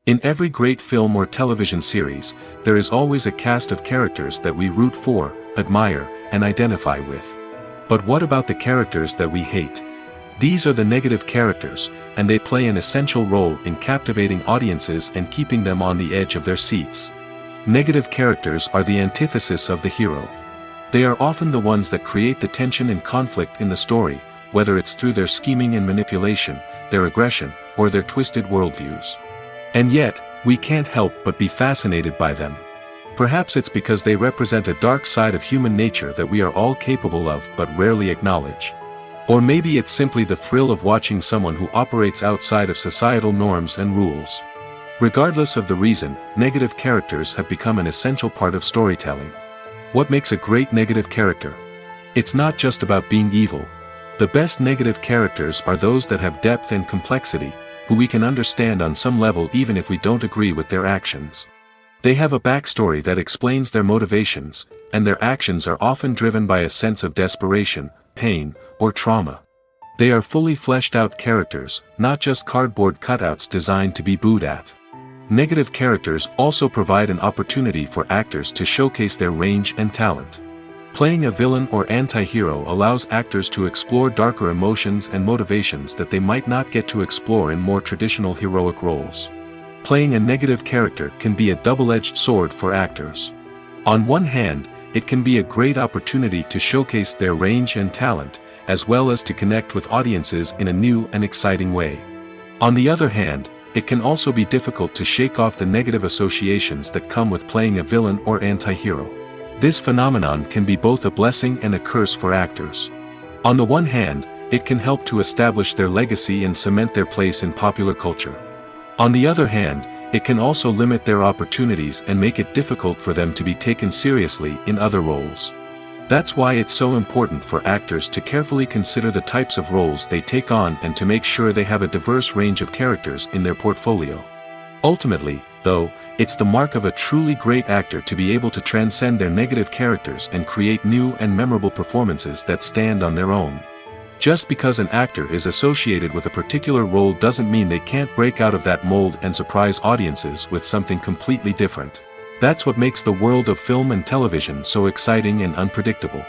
[SPEAKER 1] In every great film or television series, there is always a cast of characters that we root for, admire, and identify with. But what about the characters that we hate? These are the negative characters, and they play an essential role in captivating audiences and keeping them on the edge of their seats. Negative characters are the antithesis of the hero. They are often the ones that create the tension and conflict in the story, whether it's through their scheming and manipulation, their aggression, or their twisted worldviews. And yet, we can't help but be fascinated by them. Perhaps it's because they represent a dark side of human nature that we are all capable of but rarely acknowledge. Or maybe it's simply the thrill of watching someone who operates outside of societal norms and rules. Regardless of the reason, negative characters have become an essential part of storytelling. What makes a great negative character? It's not just about being evil. The best negative characters are those that have depth and complexity, who we can understand on some level even if we don't agree with their actions. They have a backstory that explains their motivations, and their actions are often driven by a sense of desperation, pain, or trauma. They are fully fleshed out characters, not just cardboard cutouts designed to be booed at. Negative characters also provide an opportunity for actors to showcase their range and talent. Playing a villain or anti-hero allows actors to explore darker emotions and motivations that they might not get to explore in more traditional heroic roles. Playing a negative character can be a double-edged sword for actors. On one hand, it can be a great opportunity to showcase their range and talent, as well as to connect with audiences in a new and exciting way. On the other hand, it can also be difficult to shake off the negative associations that come with playing a villain or anti-hero. This phenomenon can be both a blessing and a curse for actors. On the one hand, it can help to establish their legacy and cement their place in popular culture. On the other hand, it can also limit their opportunities and make it difficult for them to be taken seriously in other roles. That's why it's so important for actors to carefully consider the types of roles they take on and to make sure they have a diverse range of characters in their portfolio. Ultimately, though, it's the mark of a truly great actor to be able to transcend their negative characters and create new and memorable performances that stand on their own. Just because an actor is associated with a particular role doesn't mean they can't break out of that mold and surprise audiences with something completely different. That's what makes the world of film and television so exciting and unpredictable.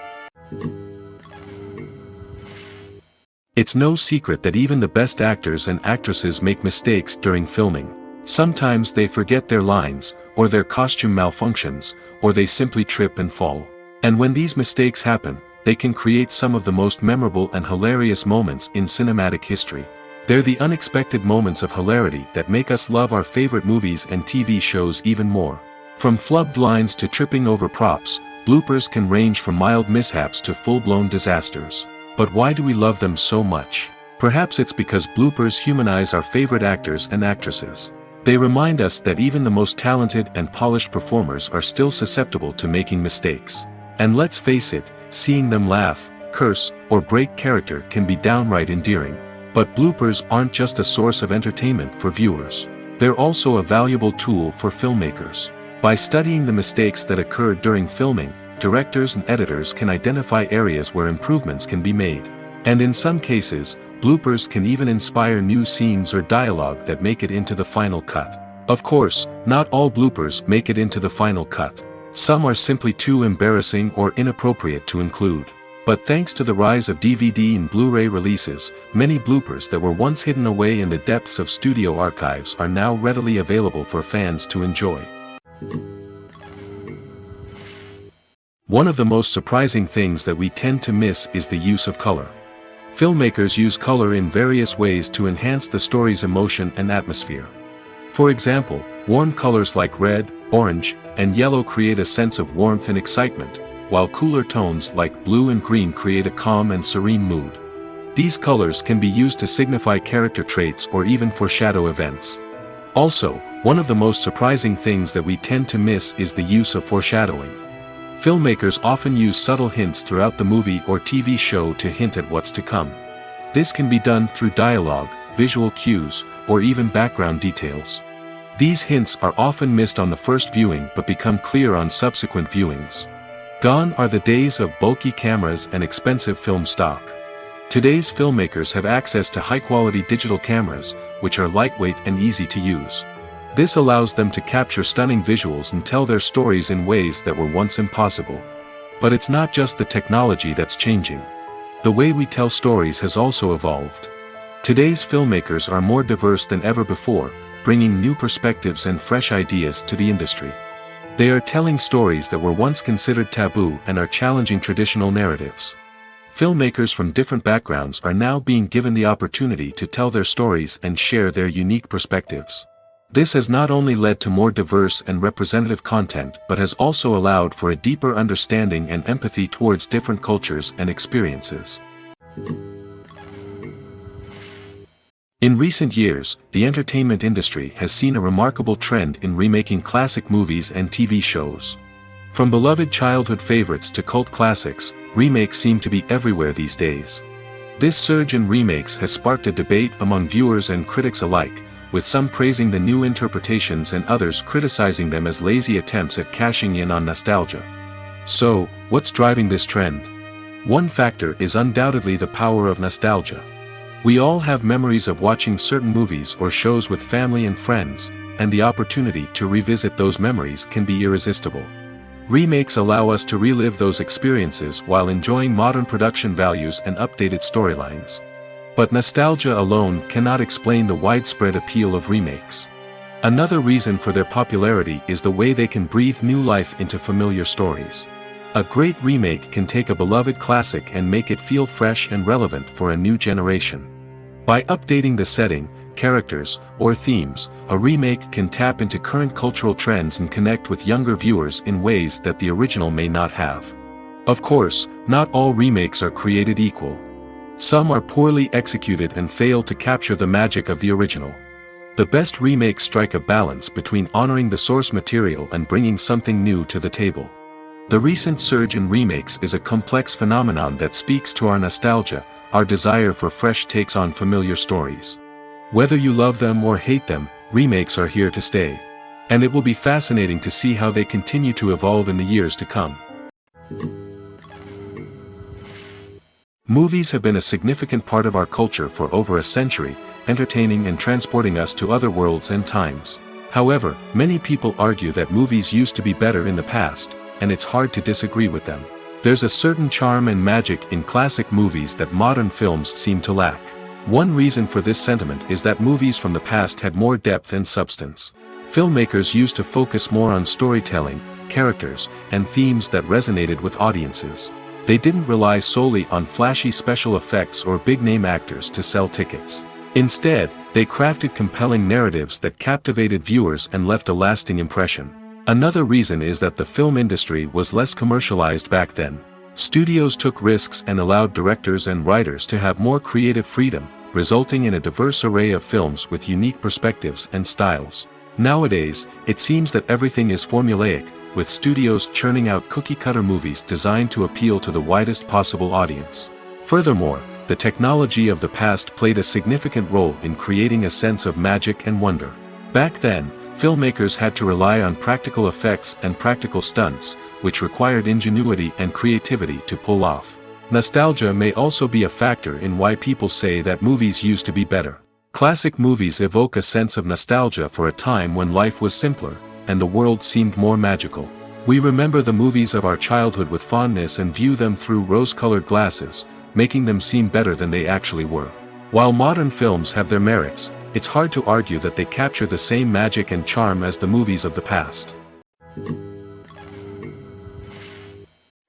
[SPEAKER 1] It's no secret that even the best actors and actresses make mistakes during filming. Sometimes they forget their lines, or their costume malfunctions, or they simply trip and fall. And when these mistakes happen, they can create some of the most memorable and hilarious moments in cinematic history. They're the unexpected moments of hilarity that make us love our favorite movies and TV shows even more. From flubbed lines to tripping over props, bloopers can range from mild mishaps to full-blown disasters. But why do we love them so much? Perhaps it's because bloopers humanize our favorite actors and actresses. They remind us that even the most talented and polished performers are still susceptible to making mistakes. And let's face it, seeing them laugh, curse, or break character can be downright endearing. But bloopers aren't just a source of entertainment for viewers. They're also a valuable tool for filmmakers. By studying the mistakes that occurred during filming, directors and editors can identify areas where improvements can be made. And in some cases, bloopers can even inspire new scenes or dialogue that make it into the final cut. Of course, not all bloopers make it into the final cut. Some are simply too embarrassing or inappropriate to include. But thanks to the rise of DVD and Blu-ray releases, many bloopers that were once hidden away in the depths of studio archives are now readily available for fans to enjoy. One of the most surprising things that we tend to miss is the use of color. Filmmakers use color in various ways to enhance the story's emotion and atmosphere. For example, warm colors like red, orange, and yellow create a sense of warmth and excitement, while cooler tones like blue and green create a calm and serene mood. These colors can be used to signify character traits or even foreshadow events. Also, one of the most surprising things that we tend to miss is the use of foreshadowing. Filmmakers often use subtle hints throughout the movie or TV show to hint at what's to come. This can be done through dialogue, visual cues, or even background details. These hints are often missed on the first viewing but become clear on subsequent viewings. Gone are the days of bulky cameras and expensive film stock. Today's filmmakers have access to high-quality digital cameras, which are lightweight and easy to use. This allows them to capture stunning visuals and tell their stories in ways that were once impossible. But it's not just the technology that's changing. The way we tell stories has also evolved. Today's filmmakers are more diverse than ever before, bringing new perspectives and fresh ideas to the industry. They are telling stories that were once considered taboo and are challenging traditional narratives. Filmmakers from different backgrounds are now being given the opportunity to tell their stories and share their unique perspectives. This has not only led to more diverse and representative content but has also allowed for a deeper understanding and empathy towards different cultures and experiences. In recent years, the entertainment industry has seen a remarkable trend in remaking classic movies and TV shows. From beloved childhood favorites to cult classics, remakes seem to be everywhere these days. This surge in remakes has sparked a debate among viewers and critics alike, with some praising the new interpretations and others criticizing them as lazy attempts at cashing in on nostalgia. So, what's driving this trend? One factor is undoubtedly the power of nostalgia. We all have memories of watching certain movies or shows with family and friends, and the opportunity to revisit those memories can be irresistible. Remakes allow us to relive those experiences while enjoying modern production values and updated storylines. But nostalgia alone cannot explain the widespread appeal of remakes. Another reason for their popularity is the way they can breathe new life into familiar stories. A great remake can take a beloved classic and make it feel fresh and relevant for a new generation. By updating the setting, characters, or themes, a remake can tap into current cultural trends and connect with younger viewers in ways that the original may not have. Of course, not all remakes are created equal. Some are poorly executed and fail to capture the magic of the original. The best remakes strike a balance between honoring the source material and bringing something new to the table. The recent surge in remakes is a complex phenomenon that speaks to our nostalgia, our desire for fresh takes on familiar stories. Whether you love them or hate them, remakes are here to stay. And it will be fascinating to see how they continue to evolve in the years to come. Movies have been a significant part of our culture for over a century, entertaining and transporting us to other worlds and times. However, many people argue that movies used to be better in the past, and it's hard to disagree with them. There's a certain charm and magic in classic movies that modern films seem to lack. One reason for this sentiment is that movies from the past had more depth and substance. Filmmakers used to focus more on storytelling, characters, and themes that resonated with audiences. They didn't rely solely on flashy special effects or big-name actors to sell tickets. Instead, they crafted compelling narratives that captivated viewers and left a lasting impression. Another reason is that the film industry was less commercialized back then. Studios took risks and allowed directors and writers to have more creative freedom, resulting in a diverse array of films with unique perspectives and styles. Nowadays, it seems that everything is formulaic, with studios churning out cookie-cutter movies designed to appeal to the widest possible audience. Furthermore, the technology of the past played a significant role in creating a sense of magic and wonder. Back then, filmmakers had to rely on practical effects and practical stunts, which required ingenuity and creativity to pull off. Nostalgia may also be a factor in why people say that movies used to be better. Classic movies evoke a sense of nostalgia for a time when life was simpler, and the world seemed more magical. We remember the movies of our childhood with fondness and view them through rose-colored glasses, making them seem better than they actually were. While modern films have their merits, it's hard to argue that they capture the same magic and charm as the movies of the past.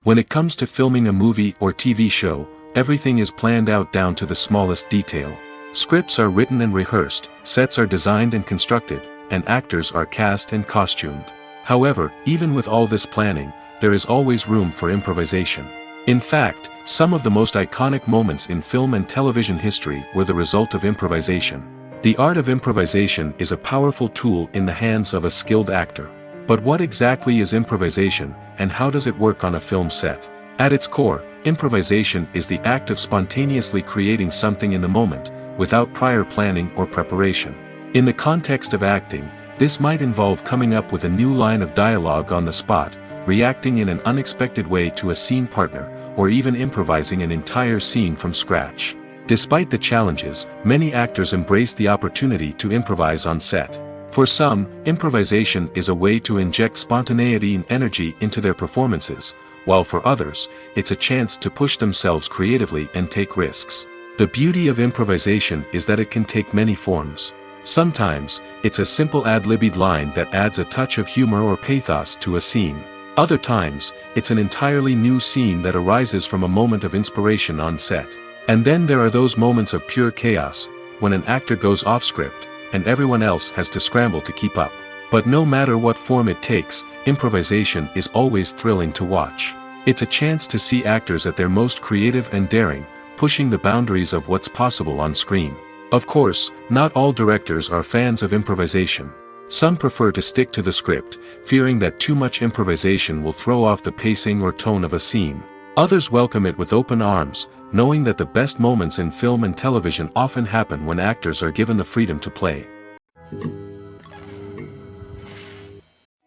[SPEAKER 1] When it comes to filming a movie or TV show, everything is planned out down to the smallest detail. Scripts are written and rehearsed, sets are designed and constructed, and actors are cast and costumed. However, even with all this planning, there is always room for improvisation. In fact, some of the most iconic moments in film and television history were the result of improvisation. The art of improvisation is a powerful tool in the hands of a skilled actor. But what exactly is improvisation, and how does it work on a film set? At its core, improvisation is the act of spontaneously creating something in the moment, without prior planning or preparation. In the context of acting, this might involve coming up with a new line of dialogue on the spot, reacting in an unexpected way to a scene partner, or even improvising an entire scene from scratch. Despite the challenges, many actors embrace the opportunity to improvise on set. For some, improvisation is a way to inject spontaneity and energy into their performances, while for others, it's a chance to push themselves creatively and take risks. The beauty of improvisation is that it can take many forms. Sometimes, it's a simple ad-libbed line that adds a touch of humor or pathos to a scene. Other times, it's an entirely new scene that arises from a moment of inspiration on set. And then there are those moments of pure chaos, when an actor goes off script, and everyone else has to scramble to keep up. But no matter what form it takes, improvisation is always thrilling to watch. It's a chance to see actors at their most creative and daring, pushing the boundaries of what's possible on screen. Of course, not all directors are fans of improvisation. Some prefer to stick to the script, fearing that too much improvisation will throw off the pacing or tone of a scene. Others welcome it with open arms, knowing that the best moments in film and television often happen when actors are given the freedom to play.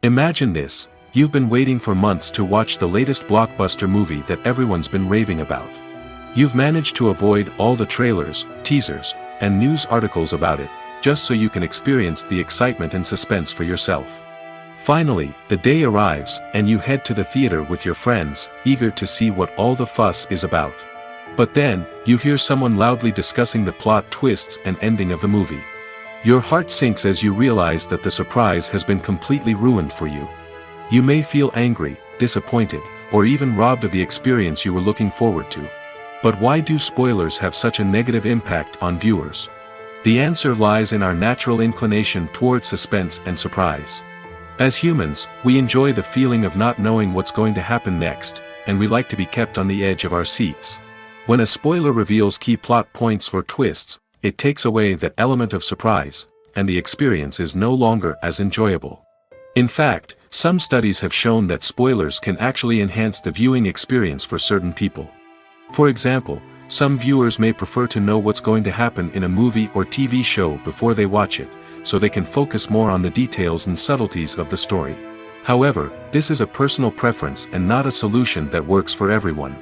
[SPEAKER 1] Imagine this: you've been waiting for months to watch the latest blockbuster movie that everyone's been raving about. You've managed to avoid all the trailers, teasers, and news articles about it, just so you can experience the excitement and suspense for yourself. Finally, the day arrives, and you head to the theater with your friends, eager to see what all the fuss is about. But then, you hear someone loudly discussing the plot twists and ending of the movie. Your heart sinks as you realize that the surprise has been completely ruined for you. You may feel angry, disappointed, or even robbed of the experience you were looking forward to. But why do spoilers have such a negative impact on viewers? The answer lies in our natural inclination towards suspense and surprise. As humans, we enjoy the feeling of not knowing what's going to happen next, and we like to be kept on the edge of our seats. When a spoiler reveals key plot points or twists, it takes away that element of surprise, and the experience is no longer as enjoyable. In fact, some studies have shown that spoilers can actually enhance the viewing experience for certain people. For example, some viewers may prefer to know what's going to happen in a movie or TV show before they watch it, so they can focus more on the details and subtleties of the story. However, this is a personal preference and not a solution that works for everyone.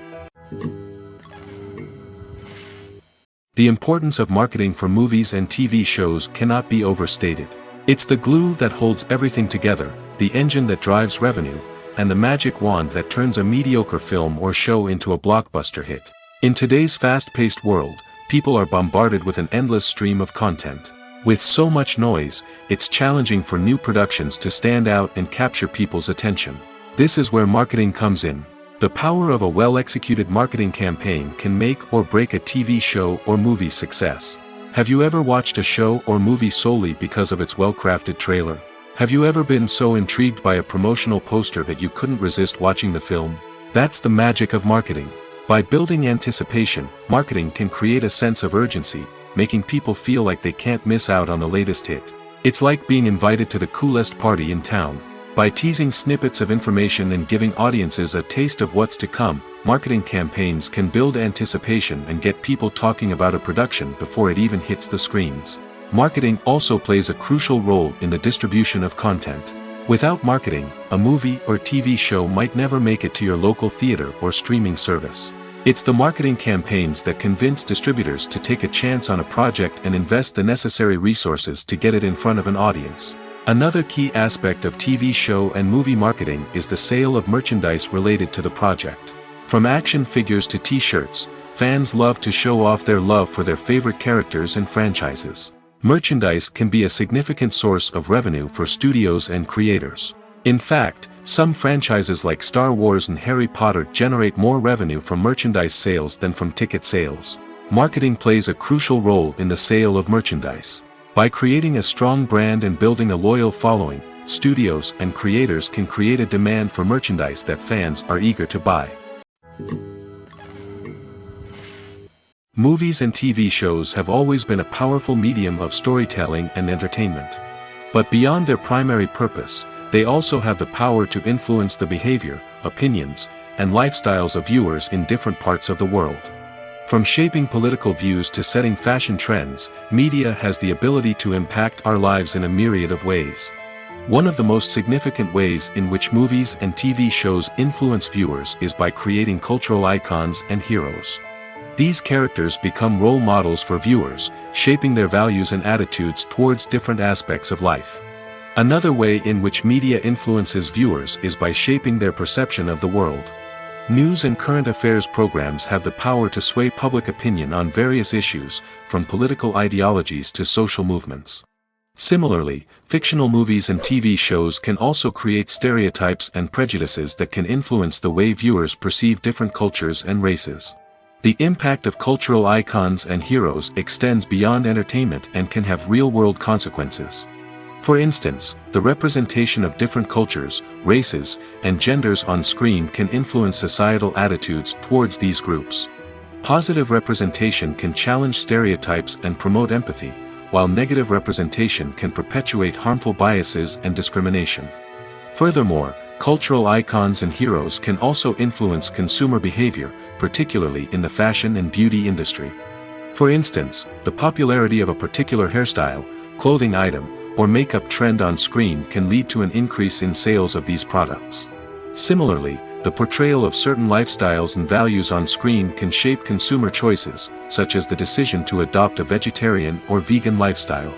[SPEAKER 1] The importance of marketing for movies and TV shows cannot be overstated. It's the glue that holds everything together, the engine that drives revenue, and the magic wand that turns a mediocre film or show into a blockbuster hit. In today's fast-paced world, people are bombarded with an endless stream of content. With so much noise, it's challenging for new productions to stand out and capture people's attention. This is where marketing comes in. The power of a well-executed marketing campaign can make or break a TV show or movie's success. Have you ever watched a show or movie solely because of its well-crafted trailer? Have you ever been so intrigued by a promotional poster that you couldn't resist watching the film? That's the magic of marketing. By building anticipation, marketing can create a sense of urgency, making people feel like they can't miss out on the latest hit. It's like being invited to the coolest party in town. By teasing snippets of information and giving audiences a taste of what's to come, marketing campaigns can build anticipation and get people talking about a production before it even hits the screens. Marketing also plays a crucial role in the distribution of content. Without marketing, a movie or TV show might never make it to your local theater or streaming service. It's the marketing campaigns that convince distributors to take a chance on a project and invest the necessary resources to get it in front of an audience. Another key aspect of TV show and movie marketing is the sale of merchandise related to the project. From action figures to t-shirts, fans love to show off their love for their favorite characters and franchises. Merchandise can be a significant source of revenue for studios and creators. In fact, some franchises like Star Wars and Harry Potter generate more revenue from merchandise sales than from ticket sales. Marketing plays a crucial role in the sale of merchandise. By creating a strong brand and building a loyal following, studios and creators can create a demand for merchandise that fans are eager to buy. Movies and TV shows have always been a powerful medium of storytelling and entertainment. But beyond their primary purpose, they also have the power to influence the behavior, opinions, and lifestyles of viewers in different parts of the world. From shaping political views to setting fashion trends, media has the ability to impact our lives in a myriad of ways. One of the most significant ways in which movies and TV shows influence viewers is by creating cultural icons and heroes. These characters become role models for viewers, shaping their values and attitudes towards different aspects of life. Another way in which media influences viewers is by shaping their perception of the world. News and current affairs programs have the power to sway public opinion on various issues, from political ideologies to social movements. Similarly, fictional movies and TV shows can also create stereotypes and prejudices that can influence the way viewers perceive different cultures and races. The impact of cultural icons and heroes extends beyond entertainment and can have real-world consequences. For instance, the representation of different cultures, races, and genders on screen can influence societal attitudes towards these groups. Positive representation can challenge stereotypes and promote empathy, while negative representation can perpetuate harmful biases and discrimination. Furthermore, cultural icons and heroes can also influence consumer behavior, particularly in the fashion and beauty industry. For instance, the popularity of a particular hairstyle, clothing item, or makeup trend on screen can lead to an increase in sales of these products. Similarly, the portrayal of certain lifestyles and values on screen can shape consumer choices, such as the decision to adopt a vegetarian or vegan lifestyle.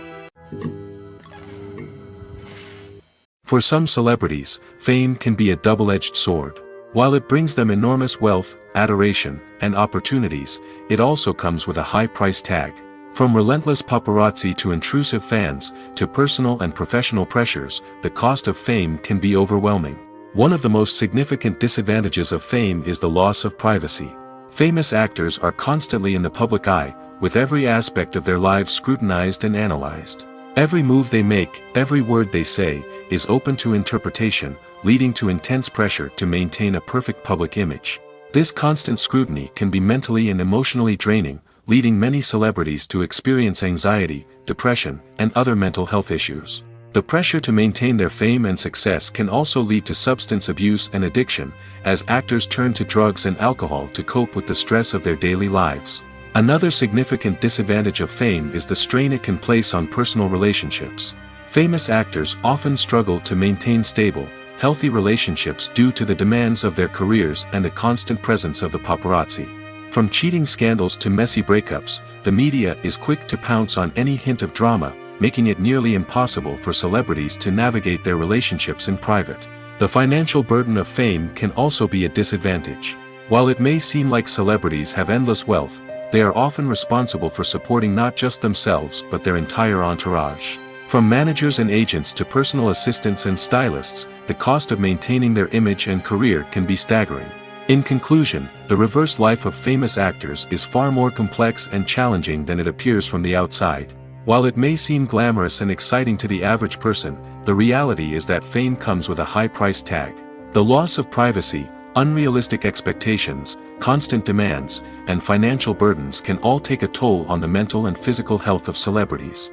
[SPEAKER 1] For some celebrities, fame can be a double-edged sword. While it brings them enormous wealth, adoration, and opportunities, it also comes with a high price tag. From relentless paparazzi to intrusive fans, to personal and professional pressures, the cost of fame can be overwhelming. One of the most significant disadvantages of fame is the loss of privacy. Famous actors are constantly in the public eye, with every aspect of their lives scrutinized and analyzed. Every move they make, every word they say, is open to interpretation, leading to intense pressure to maintain a perfect public image. This constant scrutiny can be mentally and emotionally draining, leading many celebrities to experience anxiety, depression, and other mental health issues. The pressure to maintain their fame and success can also lead to substance abuse and addiction, as actors turn to drugs and alcohol to cope with the stress of their daily lives. Another significant disadvantage of fame is the strain it can place on personal relationships. Famous actors often struggle to maintain stable, healthy relationships due to the demands of their careers and the constant presence of the paparazzi. From cheating scandals to messy breakups, the media is quick to pounce on any hint of drama, making it nearly impossible for celebrities to navigate their relationships in private. The financial burden of fame can also be a disadvantage. While it may seem like celebrities have endless wealth, they are often responsible for supporting not just themselves but their entire entourage. From managers and agents to personal assistants and stylists, the cost of maintaining their image and career can be staggering. In conclusion, the reverse life of famous actors is far more complex and challenging than it appears from the outside. While it may seem glamorous and exciting to the average person, the reality is that fame comes with a high price tag. The loss of privacy, unrealistic expectations, constant demands, and financial burdens can all take a toll on the mental and physical health of celebrities.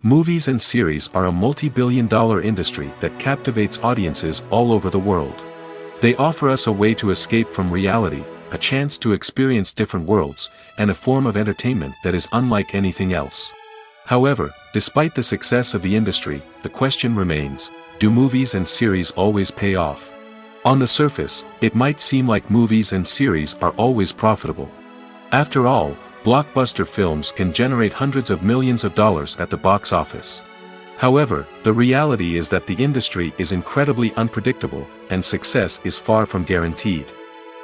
[SPEAKER 1] Movies and series are a multi-billion-dollar industry that captivates audiences all over the world. They offer us a way to escape from reality, a chance to experience different worlds, and a form of entertainment that is unlike anything else. However, despite the success of the industry, the question remains, do movies and series always pay off? On the surface, it might seem like movies and series are always profitable. After all, blockbuster films can generate hundreds of millions of dollars at the box office. However, the reality is that the industry is incredibly unpredictable, and success is far from guaranteed.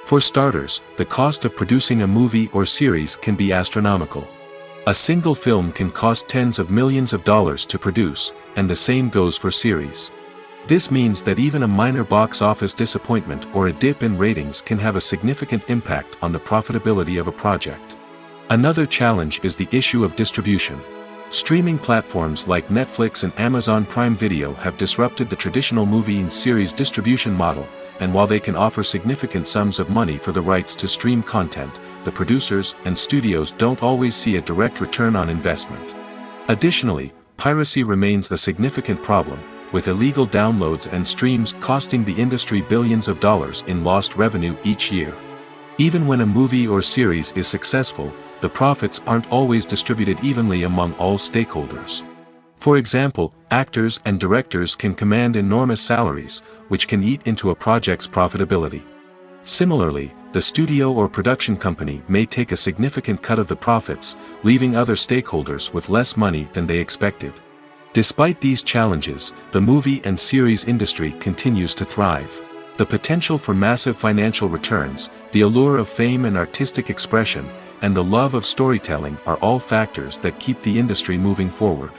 [SPEAKER 1] For starters, the cost of producing a movie or series can be astronomical. A single film can cost tens of millions of dollars to produce, and the same goes for series. This means that even a minor box office disappointment or a dip in ratings can have a significant impact on the profitability of a project. Another challenge is the issue of distribution. Streaming platforms like Netflix and Amazon Prime Video have disrupted the traditional movie and series distribution model, and while they can offer significant sums of money for the rights to stream content, the producers and studios don't always see a direct return on investment. Additionally, piracy remains a significant problem, with illegal downloads and streams costing the industry billions of dollars in lost revenue each year. Even when a movie or series is successful, the profits aren't always distributed evenly among all stakeholders. For example, actors and directors can command enormous salaries, which can eat into a project's profitability. Similarly, the studio or production company may take a significant cut of the profits, leaving other stakeholders with less money than they expected. Despite these challenges, the movie and series industry continues to thrive. The potential for massive financial returns, the allure of fame and artistic expression, and the love of storytelling are all factors that keep the industry moving forward.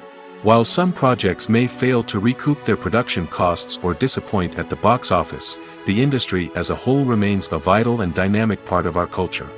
[SPEAKER 1] While some projects may fail to recoup their production costs or disappoint at the box office, the industry as a whole remains a vital and dynamic part of our culture.